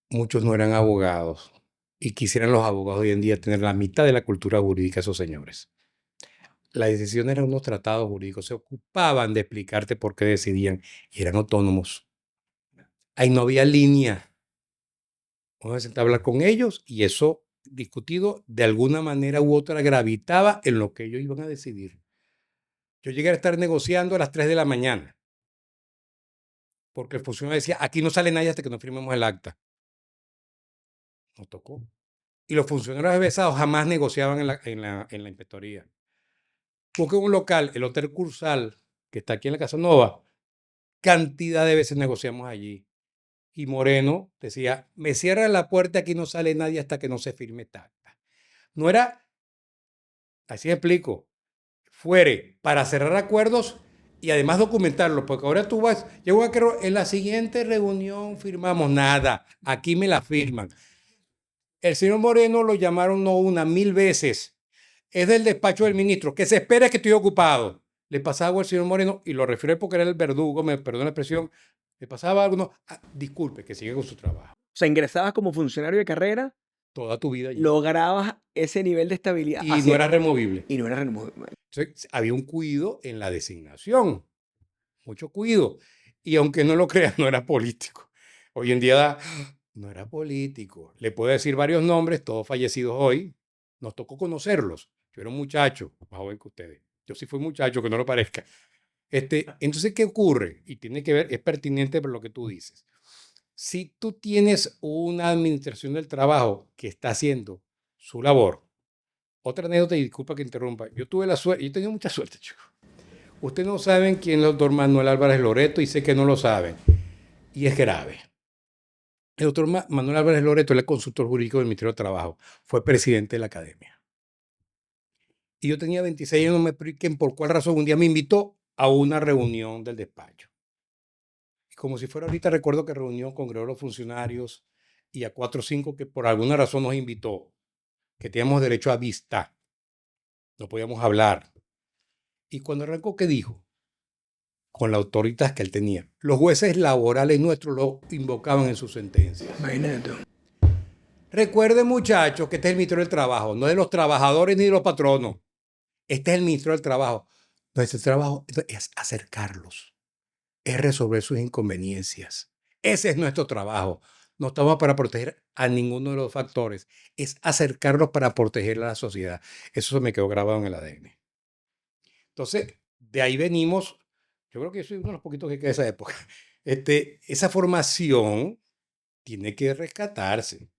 Speaker 3: Muchos no eran abogados y quisieran los abogados hoy en día tener la mitad de la cultura jurídica de esos señores. Las decisiones eran unos tratados jurídicos, se ocupaban de explicarte por qué decidían y eran autónomos. Ahí no había línea. Uno se sentaba a hablar con ellos y eso discutido de alguna manera u otra gravitaba en lo que ellos iban a decidir. Yo llegué a estar negociando a las 3 de la mañana porque el funcionario decía, aquí no sale nadie hasta que no firmemos el acta. Nos tocó. Y los funcionarios avesados jamás negociaban en la inspectoría. Porque un local, el Hotel Cursal, que está aquí en la Casanova, cantidad de veces negociamos allí. Y Moreno decía, me cierra la puerta, aquí no sale nadie hasta que no se firme esta acta. No era, así explico, fuere para cerrar acuerdos y además documentarlos, porque ahora tú vas, llegó a que en la siguiente reunión firmamos nada, aquí me la firman. El señor Moreno lo llamaron no una, 1000 veces. Es del despacho del ministro, que se espera que estoy ocupado. Le pasaba algo al señor Moreno, y lo refiero porque era el verdugo, me perdona la expresión, le pasaba algo, no, disculpe, que siga con su trabajo.
Speaker 1: O sea, ingresabas como funcionario de carrera,
Speaker 3: Toda tu vida allí.
Speaker 1: lograbas ese nivel de estabilidad.
Speaker 3: Y no era removible.
Speaker 1: Y no era removible.
Speaker 3: Entonces, había un cuido en la designación, mucho cuido. Y aunque no lo creas, no era político. Hoy en día no era político. Le puedo decir varios nombres, todos fallecidos hoy. Nos tocó conocerlos. Yo era un muchacho, más joven que ustedes. Yo sí fui muchacho, que no lo parezca. Entonces, ¿qué ocurre? Y tiene que ver, es pertinente por lo que tú dices. Si tú tienes una administración del trabajo que está haciendo su labor, otra anécdota, y disculpa que interrumpa, yo tuve la suerte, yo he tenido mucha suerte, chicos. Ustedes no saben quién es el doctor Manuel Álvarez Loreto, y sé que no lo saben, y es grave. El doctor Manuel Álvarez Loreto es el consultor jurídico del Ministerio de Trabajo, fue presidente de la academia. Y yo tenía 26 años, no me expliquen por cuál razón, un día me invitó a una reunión del despacho. Y como si fuera ahorita, recuerdo que reunió con los funcionarios y a 4 o 5 que por alguna razón nos invitó, que teníamos derecho a vista, no podíamos hablar. Y cuando arrancó, ¿qué dijo? Con la autoridad que él tenía. Los jueces laborales nuestros lo invocaban en sus sentencias.
Speaker 1: Imagínate.
Speaker 3: Recuerden, muchachos, que este es el Ministerio del Trabajo, no de los trabajadores ni de los patronos. Este es el Ministerio del Trabajo. Nuestro trabajo es acercarlos, es resolver sus inconveniencias. Ese es nuestro trabajo. No estamos para proteger a ninguno de los factores, es acercarlos para proteger a la sociedad. Eso se me quedó grabado en el ADN. Entonces, de ahí venimos. Yo creo que yo soy uno de los poquitos que queda de esa época. Esa formación tiene que rescatarse.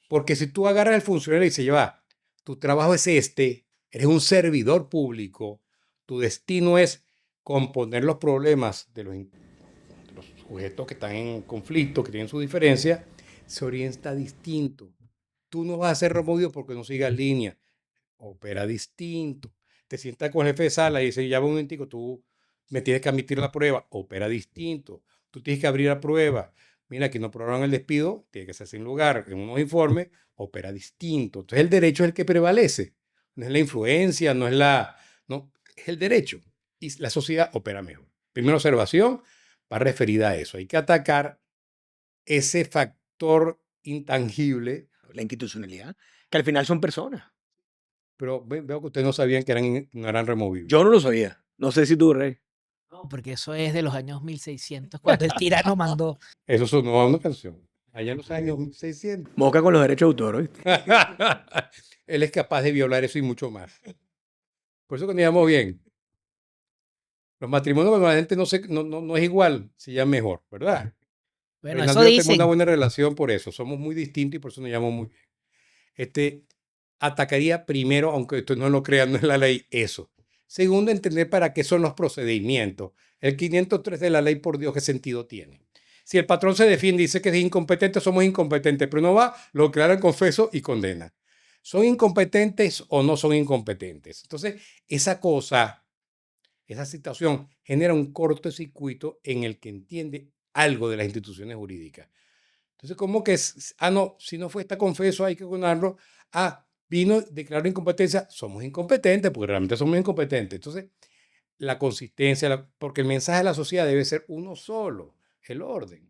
Speaker 3: Porque si tú agarras al funcionario y dices, lleva, tu trabajo es eres un servidor público, tu destino es componer los problemas de los sujetos que están en conflicto, que tienen su diferencia, se orienta distinto. Tú no vas a ser removido porque no sigas línea. Opera distinto. Te sientas con el jefe de sala y dice, ya va un momentico, tú me tienes que admitir la prueba, opera distinto. Tú tienes que abrir la prueba. Mira, aquí no aprobaron el despido, tiene que ser sin lugar en unos informes, opera distinto. Entonces el derecho es el que prevalece. No es la influencia, no, es el derecho. Y la sociedad opera mejor. Primera observación va referida a eso. Hay que atacar ese factor intangible.
Speaker 1: La institucionalidad, que al final son personas.
Speaker 3: Pero veo que ustedes no sabían que no eran removibles.
Speaker 1: Yo no lo sabía. No sé si tú, Rey.
Speaker 2: No, porque eso es de los años 1600, cuando el tirano mandó.
Speaker 3: Eso sonó a una canción. Allá en los años 1600.
Speaker 1: Moca con los derechos de autor, ¿oíste?
Speaker 3: Él es capaz de violar eso y mucho más. Por eso que nos llevamos bien. Los matrimonios cuando la gente no es igual, se llama mejor, ¿verdad?
Speaker 2: Bueno,
Speaker 3: Reinaldo
Speaker 2: eso
Speaker 3: y yo tenemos
Speaker 2: dicen.
Speaker 3: una buena relación por eso. Somos muy distintos y por eso nos llevamos muy bien. Atacaría primero, aunque ustedes no lo crean, no es la ley, eso. Segundo, entender para qué son los procedimientos. El 503 de la ley, por Dios, ¿qué sentido tiene? Si el patrón se defiende y dice que es incompetente, somos incompetentes, pero no va, lo declaran confeso y condena. ¿Son incompetentes o no son incompetentes? Entonces, esa situación genera un cortocircuito en el que entiende algo de las instituciones jurídicas. Entonces, ¿cómo que no, si no fue esta confeso, hay que condenarlo? Vino, declaró incompetencia, somos incompetentes, porque realmente somos incompetentes. Entonces, la consistencia, porque el mensaje de la sociedad debe ser uno solo, el orden.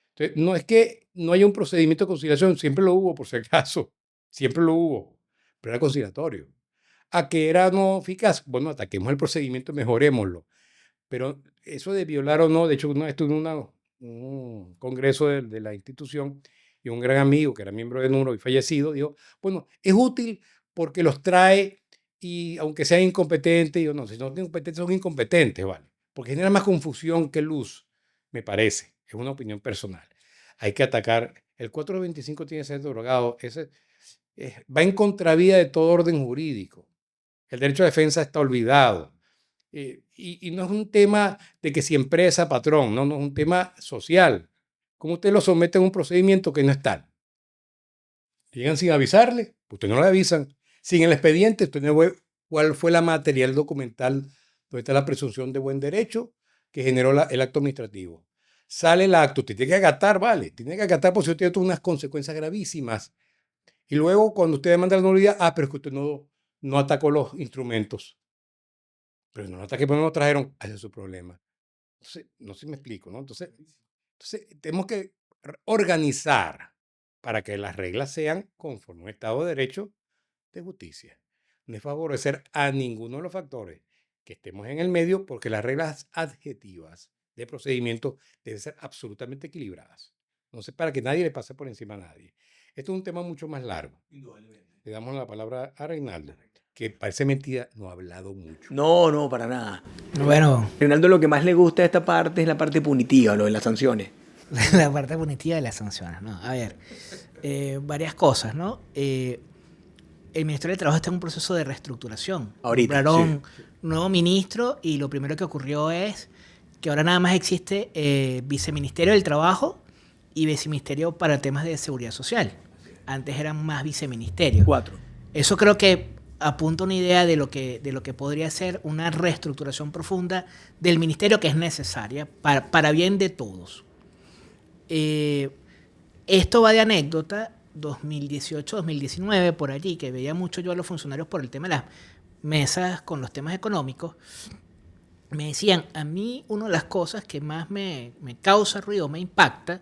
Speaker 3: Entonces, no es que no haya un procedimiento de conciliación, siempre lo hubo, por si acaso, siempre lo hubo, pero era conciliatorio. ¿A que era no eficaz? Bueno, ataquemos el procedimiento, mejorémoslo. Pero eso de violar o no, de hecho, una vez estuve en un congreso de la institución y un gran amigo que era miembro de NURO y fallecido dijo, bueno, es útil porque los trae y aunque sean incompetentes, no, si no son incompetentes, son incompetentes, ¿vale? Porque genera más confusión que luz. me parece, es una opinión personal. Hay que atacar, el 425 tiene que ser derogado, va en contravía de todo orden jurídico. El derecho a defensa está olvidado. Y no es un tema de que si empresa, patrón, no, no es un tema social. Como usted lo somete a un procedimiento que no está. Llegan sin avisarle, usted no le avisan. Sin el expediente, usted no ve cuál fue la material documental donde está la presunción de buen derecho que generó el acto administrativo. Sale el acto, usted tiene que acatar, vale, tiene que acatar porque usted tiene unas consecuencias gravísimas. Y luego, cuando usted demanda la nulidad, pero es que usted no atacó los instrumentos. Pero no ataque, porque no lo trajeron, ese es su problema. Entonces, no sé si me explico, ¿no? Entonces tenemos que organizar para que las reglas sean conforme a un Estado de Derecho de justicia. No es favorecer a ninguno de los factores que estemos en el medio, porque las reglas adjetivas de procedimiento deben ser absolutamente equilibradas. No sé, para que nadie le pase por encima a nadie. Esto es un tema mucho más largo. Le damos la palabra a Reinaldo, que parece mentira, no ha hablado mucho.
Speaker 1: No, para nada.
Speaker 2: Bueno,
Speaker 1: Reinaldo, lo que más le gusta de esta parte es la parte punitiva, lo de las sanciones.
Speaker 2: la parte punitiva de las sanciones, ¿no? A ver, varias cosas, ¿no? El Ministerio del Trabajo está en un proceso de reestructuración.
Speaker 1: Ahorita,
Speaker 2: Nombraron nuevo ministro y lo primero que ocurrió es que ahora nada más existe Viceministerio del Trabajo y Viceministerio para temas de seguridad social. Antes eran más viceministerios.
Speaker 1: 4.
Speaker 2: Eso creo que apunta una idea de lo que podría ser una reestructuración profunda del ministerio, que es necesaria para bien de todos. Esto va de anécdota, 2018-2019, por allí, que veía mucho yo a los funcionarios por el tema de las mesas con los temas económicos. Me decían, a mí una de las cosas que más me causa ruido, me impacta,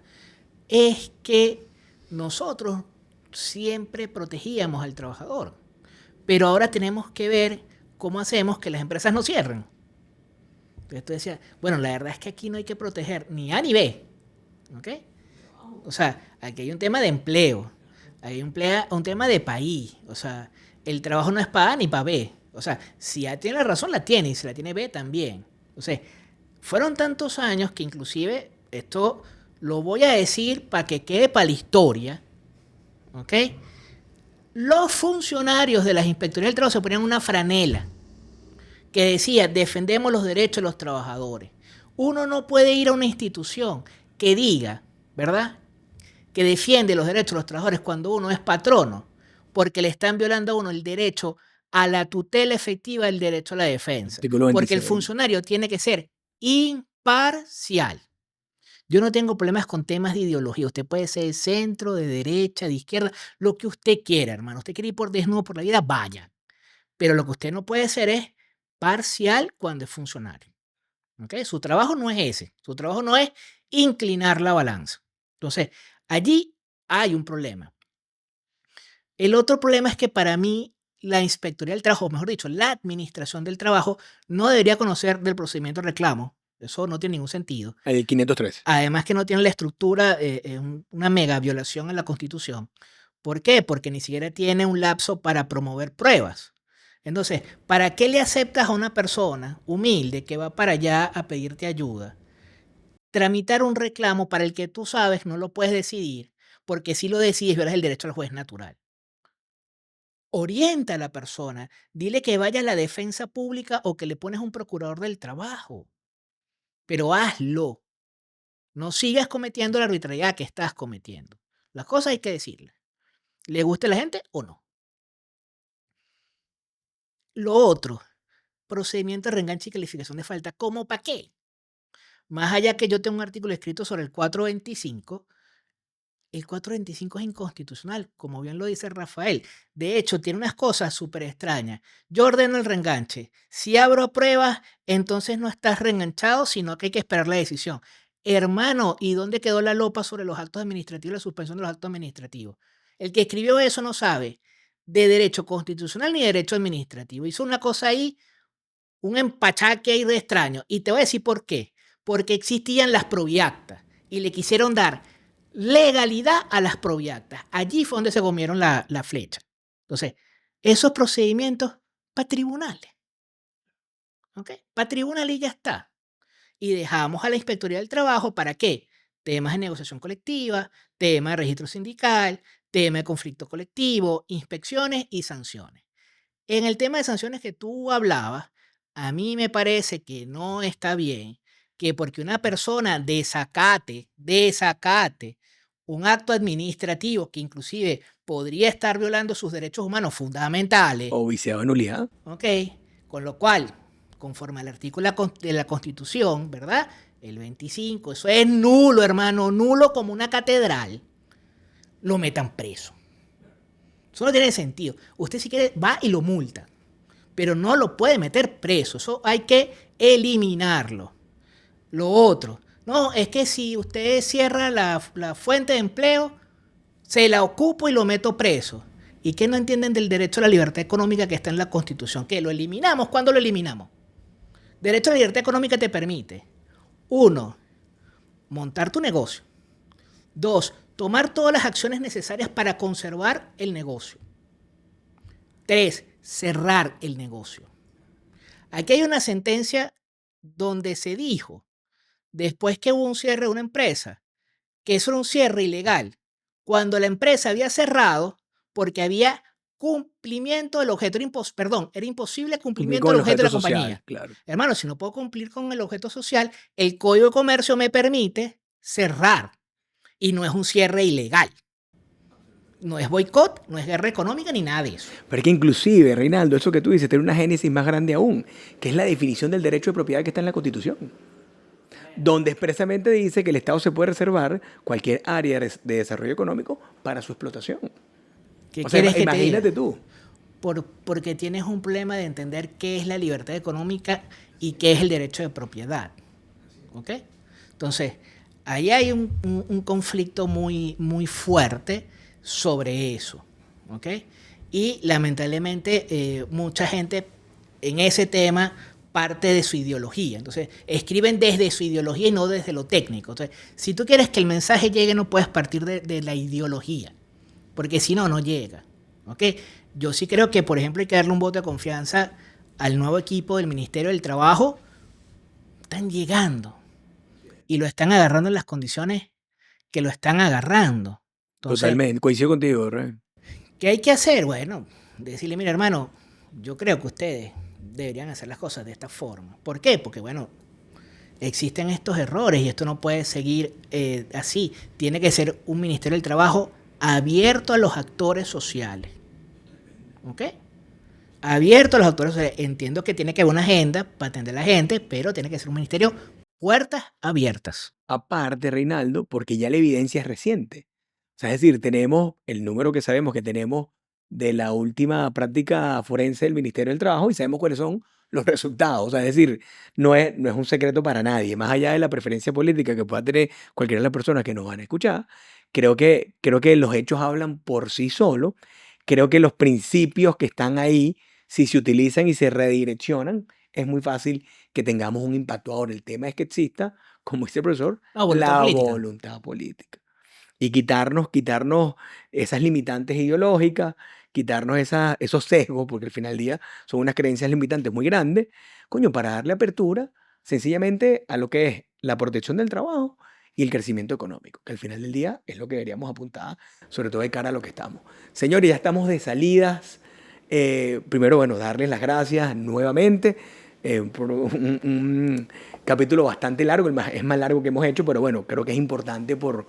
Speaker 2: es que nosotros siempre protegíamos al trabajador, pero ahora tenemos que ver cómo hacemos que las empresas no cierren. Entonces tú decías, bueno, la verdad es que aquí no hay que proteger ni A ni B, ¿ok? O sea, aquí hay un tema de empleo, hay un tema de país, o sea, el trabajo no es para A ni para B. O sea, si A tiene la razón, la tiene, y si la tiene B, también. O sea, fueron tantos años que inclusive, esto lo voy a decir para que quede para la historia, ¿ok? Los funcionarios de las inspectorías del trabajo se ponían una franela que decía, defendemos los derechos de los trabajadores. Uno no puede ir a una institución que diga, ¿verdad?, que defiende los derechos de los trabajadores cuando uno es patrono, porque le están violando a uno el derecho a la tutela efectiva del derecho a la defensa. Porque el funcionario tiene que ser imparcial. Yo no tengo problemas con temas de ideología. Usted puede ser de centro, de derecha, de izquierda, lo que usted quiera, hermano. Usted quiere ir por desnudo por la vida, vaya. Pero lo que usted no puede ser es parcial cuando es funcionario. ¿Okay? Su trabajo no es ese. Su trabajo no es inclinar la balanza. Entonces, allí hay un problema. El otro problema es que para mí la Inspectoría del Trabajo, o mejor dicho, la Administración del Trabajo, no debería conocer del procedimiento de reclamo. Eso no tiene ningún sentido.
Speaker 1: El 503.
Speaker 2: Además que no tiene la estructura, una mega violación a la Constitución. ¿Por qué? Porque ni siquiera tiene un lapso para promover pruebas. Entonces, ¿para qué le aceptas a una persona humilde que va para allá a pedirte ayuda tramitar un reclamo para el que tú sabes no lo puedes decidir? Porque si lo decides, violas el derecho al juez natural. Orienta a la persona, dile que vaya a la defensa pública o que le pones un procurador del trabajo. Pero hazlo. No sigas cometiendo la arbitrariedad que estás cometiendo. Las cosas hay que decirlas. ¿Le guste a la gente o no? Lo otro, procedimiento de reenganche y calificación de falta. ¿Cómo para qué? Más allá que yo tengo un artículo escrito sobre el 425, el 425 es inconstitucional, como bien lo dice Rafael. De hecho, tiene unas cosas súper extrañas. Yo ordeno el reenganche. Si abro pruebas, entonces no estás reenganchado, sino que hay que esperar la decisión. Hermano, ¿y dónde quedó la lopa sobre los actos administrativos, la suspensión de los actos administrativos? El que escribió eso no sabe de derecho constitucional ni de derecho administrativo. Hizo una cosa ahí, un empachaque ahí de extraño. Y te voy a decir por qué. Porque existían las proviactas y le quisieron dar legalidad a las proviactas. Allí fue donde se comieron la flecha. Entonces, esos procedimientos para tribunales. ¿Ok? Para tribunales y ya está. y dejamos a la Inspectoría del Trabajo, ¿para qué? Temas de negociación colectiva, tema de registro sindical, tema de conflicto colectivo, inspecciones y sanciones. En el tema de sanciones que tú hablabas, a mí me parece que no está bien que porque una persona desacate un acto administrativo que inclusive podría estar violando sus derechos humanos fundamentales,
Speaker 1: O viciado de nulidad.
Speaker 2: ¿ok? Con lo cual, conforme al artículo de la Constitución, ¿verdad? El 25, eso es nulo, hermano, nulo como una catedral, lo metan preso. Eso no tiene sentido. Usted si quiere va y lo multa, pero no lo puede meter preso. Eso hay que eliminarlo. Lo otro, no, es que si usted cierra la fuente de empleo, se la ocupo y lo meto preso. ¿Y qué no entienden del derecho a la libertad económica que está en la Constitución? ¿Qué? ¿Lo eliminamos? ¿Cuándo lo eliminamos? Derecho a la libertad económica te permite, 1, montar tu negocio. 2, tomar todas las acciones necesarias para conservar el negocio. 3, cerrar el negocio. Aquí hay una sentencia donde se dijo, después que hubo un cierre de una empresa, que eso era un cierre ilegal, cuando la empresa había cerrado porque había cumplimiento del objeto, era imposible cumplimiento
Speaker 1: Con
Speaker 2: del
Speaker 1: el
Speaker 2: objeto de la
Speaker 1: social,
Speaker 2: compañía.
Speaker 1: claro.
Speaker 2: Hermano, si no puedo cumplir con el objeto social, el Código de Comercio me permite cerrar y no es un cierre ilegal. No es boicot, no es guerra económica ni nada de eso.
Speaker 1: Pero es que inclusive, Reinaldo, eso que tú dices, tiene una génesis más grande aún, que es la definición del derecho de propiedad que está en la Constitución, donde expresamente dice que el Estado se puede reservar cualquier área de desarrollo económico para su explotación.
Speaker 2: ¿Qué
Speaker 1: O sea,
Speaker 2: quieres que te
Speaker 1: imagínate
Speaker 2: diga?
Speaker 1: tú.
Speaker 2: Porque tienes un problema de entender qué es la libertad económica y qué es el derecho de propiedad. ¿Ok? Entonces, ahí hay un conflicto muy, muy fuerte sobre eso. ¿Ok? Y lamentablemente mucha gente en ese tema parte de su ideología. Entonces, escriben desde su ideología y no desde lo técnico. Entonces, si tú quieres que el mensaje llegue, no puedes partir de la ideología, porque si no, no llega. ¿Ok? Yo sí creo que, por ejemplo, hay que darle un voto de confianza al nuevo equipo del Ministerio del Trabajo. Están llegando y lo están agarrando en las condiciones que lo están agarrando. Entonces,
Speaker 1: Totalmente, coincido contigo, Rey.
Speaker 2: ¿qué hay que hacer? Bueno, decirle, mira, hermano, yo creo que ustedes deberían hacer las cosas de esta forma. ¿Por qué? Porque, bueno, existen estos errores y esto no puede seguir así. Tiene que ser un Ministerio del Trabajo abierto a los actores sociales. ¿Ok? Abierto a los actores sociales. Entiendo que tiene que haber una agenda para atender a la gente, pero tiene que ser un ministerio puertas abiertas.
Speaker 1: Aparte, Reinaldo, porque ya la evidencia es reciente. O sea, es decir, tenemos el número que sabemos que tenemos de la última práctica forense del Ministerio del Trabajo y sabemos cuáles son los resultados. O sea, es decir, no es un secreto para nadie. Más allá de la preferencia política que pueda tener cualquiera de las personas que nos van a escuchar, creo que los hechos hablan por sí solos. Creo que los principios que están ahí, si se utilizan y se redireccionan, es muy fácil que tengamos un impacto. Ahora, el tema es que exista, como dice el profesor,
Speaker 2: No, voluntad
Speaker 1: la
Speaker 2: política.
Speaker 1: voluntad política. Y quitarnos esas limitantes ideológicas, quitarnos esos sesgos, porque al final del día son unas creencias limitantes muy grandes, coño, para darle apertura sencillamente a lo que es la protección del trabajo y el crecimiento económico, que al final del día es lo que deberíamos apuntar, sobre todo de cara a lo que estamos. Señores, ya estamos de salidas. Primero, bueno, darles las gracias nuevamente por un capítulo bastante largo, es más largo que hemos hecho, pero bueno, creo que es importante por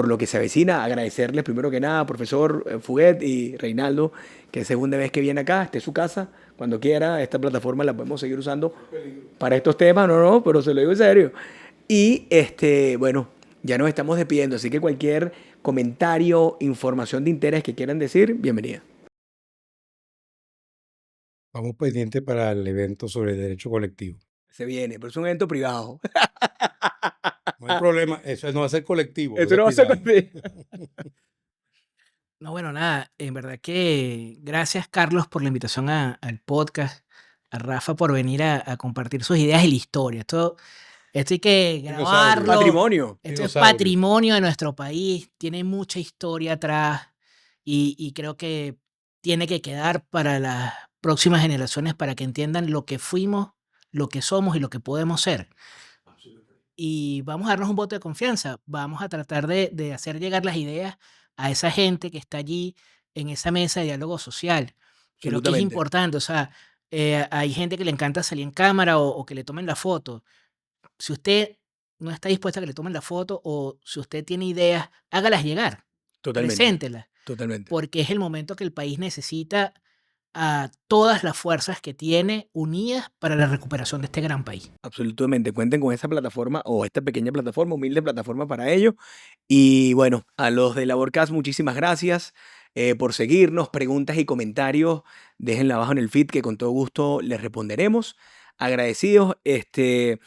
Speaker 1: lo que se avecina. Agradecerles primero que nada, profesor Fuguet y Reinaldo, que es segunda vez que viene acá, esté en su casa, cuando quiera. Esta plataforma la podemos seguir usando para estos temas, no, pero se lo digo en serio. Y bueno, ya nos estamos despidiendo, así que cualquier comentario, información de interés que quieran decir, bienvenida.
Speaker 3: Vamos pendiente para el evento sobre derecho colectivo.
Speaker 1: Se viene, pero es un evento privado.
Speaker 3: No hay problema, eso no va a ser colectivo.
Speaker 1: Esto no va a ser
Speaker 3: cuidado.
Speaker 2: No, bueno, nada, en verdad que gracias, Carlos, por la invitación al podcast, a Rafa por venir a compartir sus ideas y la historia. Esto hay que grabarlo.
Speaker 1: Patrimonio.
Speaker 2: Esto es
Speaker 3: Dinosaurio.
Speaker 2: patrimonio de nuestro país, tiene mucha historia atrás y creo que tiene que quedar para las próximas generaciones para que entiendan lo que fuimos, lo que somos y lo que podemos ser. y vamos a darnos un voto de confianza. Vamos a tratar de hacer llegar las ideas a esa gente que está allí en esa mesa de diálogo social. Creo que es
Speaker 1: Absolutamente.
Speaker 2: importante, o sea, hay gente que le encanta salir en cámara o que le tomen la foto. Si usted no está dispuesto a que le tomen la foto o si usted tiene ideas, hágalas llegar,
Speaker 1: Totalmente.
Speaker 2: preséntelas,
Speaker 1: Totalmente.
Speaker 2: porque es el momento que el país necesita a todas las fuerzas que tiene unidas para la recuperación de este gran país.
Speaker 1: Absolutamente. Cuenten con esa plataforma o esta pequeña plataforma, humilde plataforma para ello. Y bueno, a los de Laborcast, muchísimas gracias por seguirnos. Preguntas y comentarios, déjenla abajo en el feed que con todo gusto les responderemos. Agradecidos. Este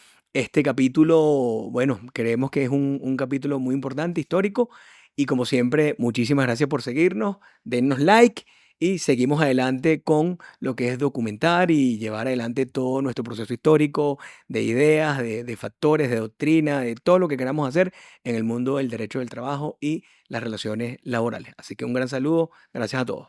Speaker 1: capítulo, bueno, creemos que es un capítulo muy importante, histórico. Y como siempre, muchísimas gracias por seguirnos. Dennos like y seguimos adelante con lo que es documentar y llevar adelante todo nuestro proceso histórico de ideas, de factores, de doctrina, de todo lo que queramos hacer en el mundo del derecho del trabajo y las relaciones laborales. Así que un gran saludo, gracias a todos.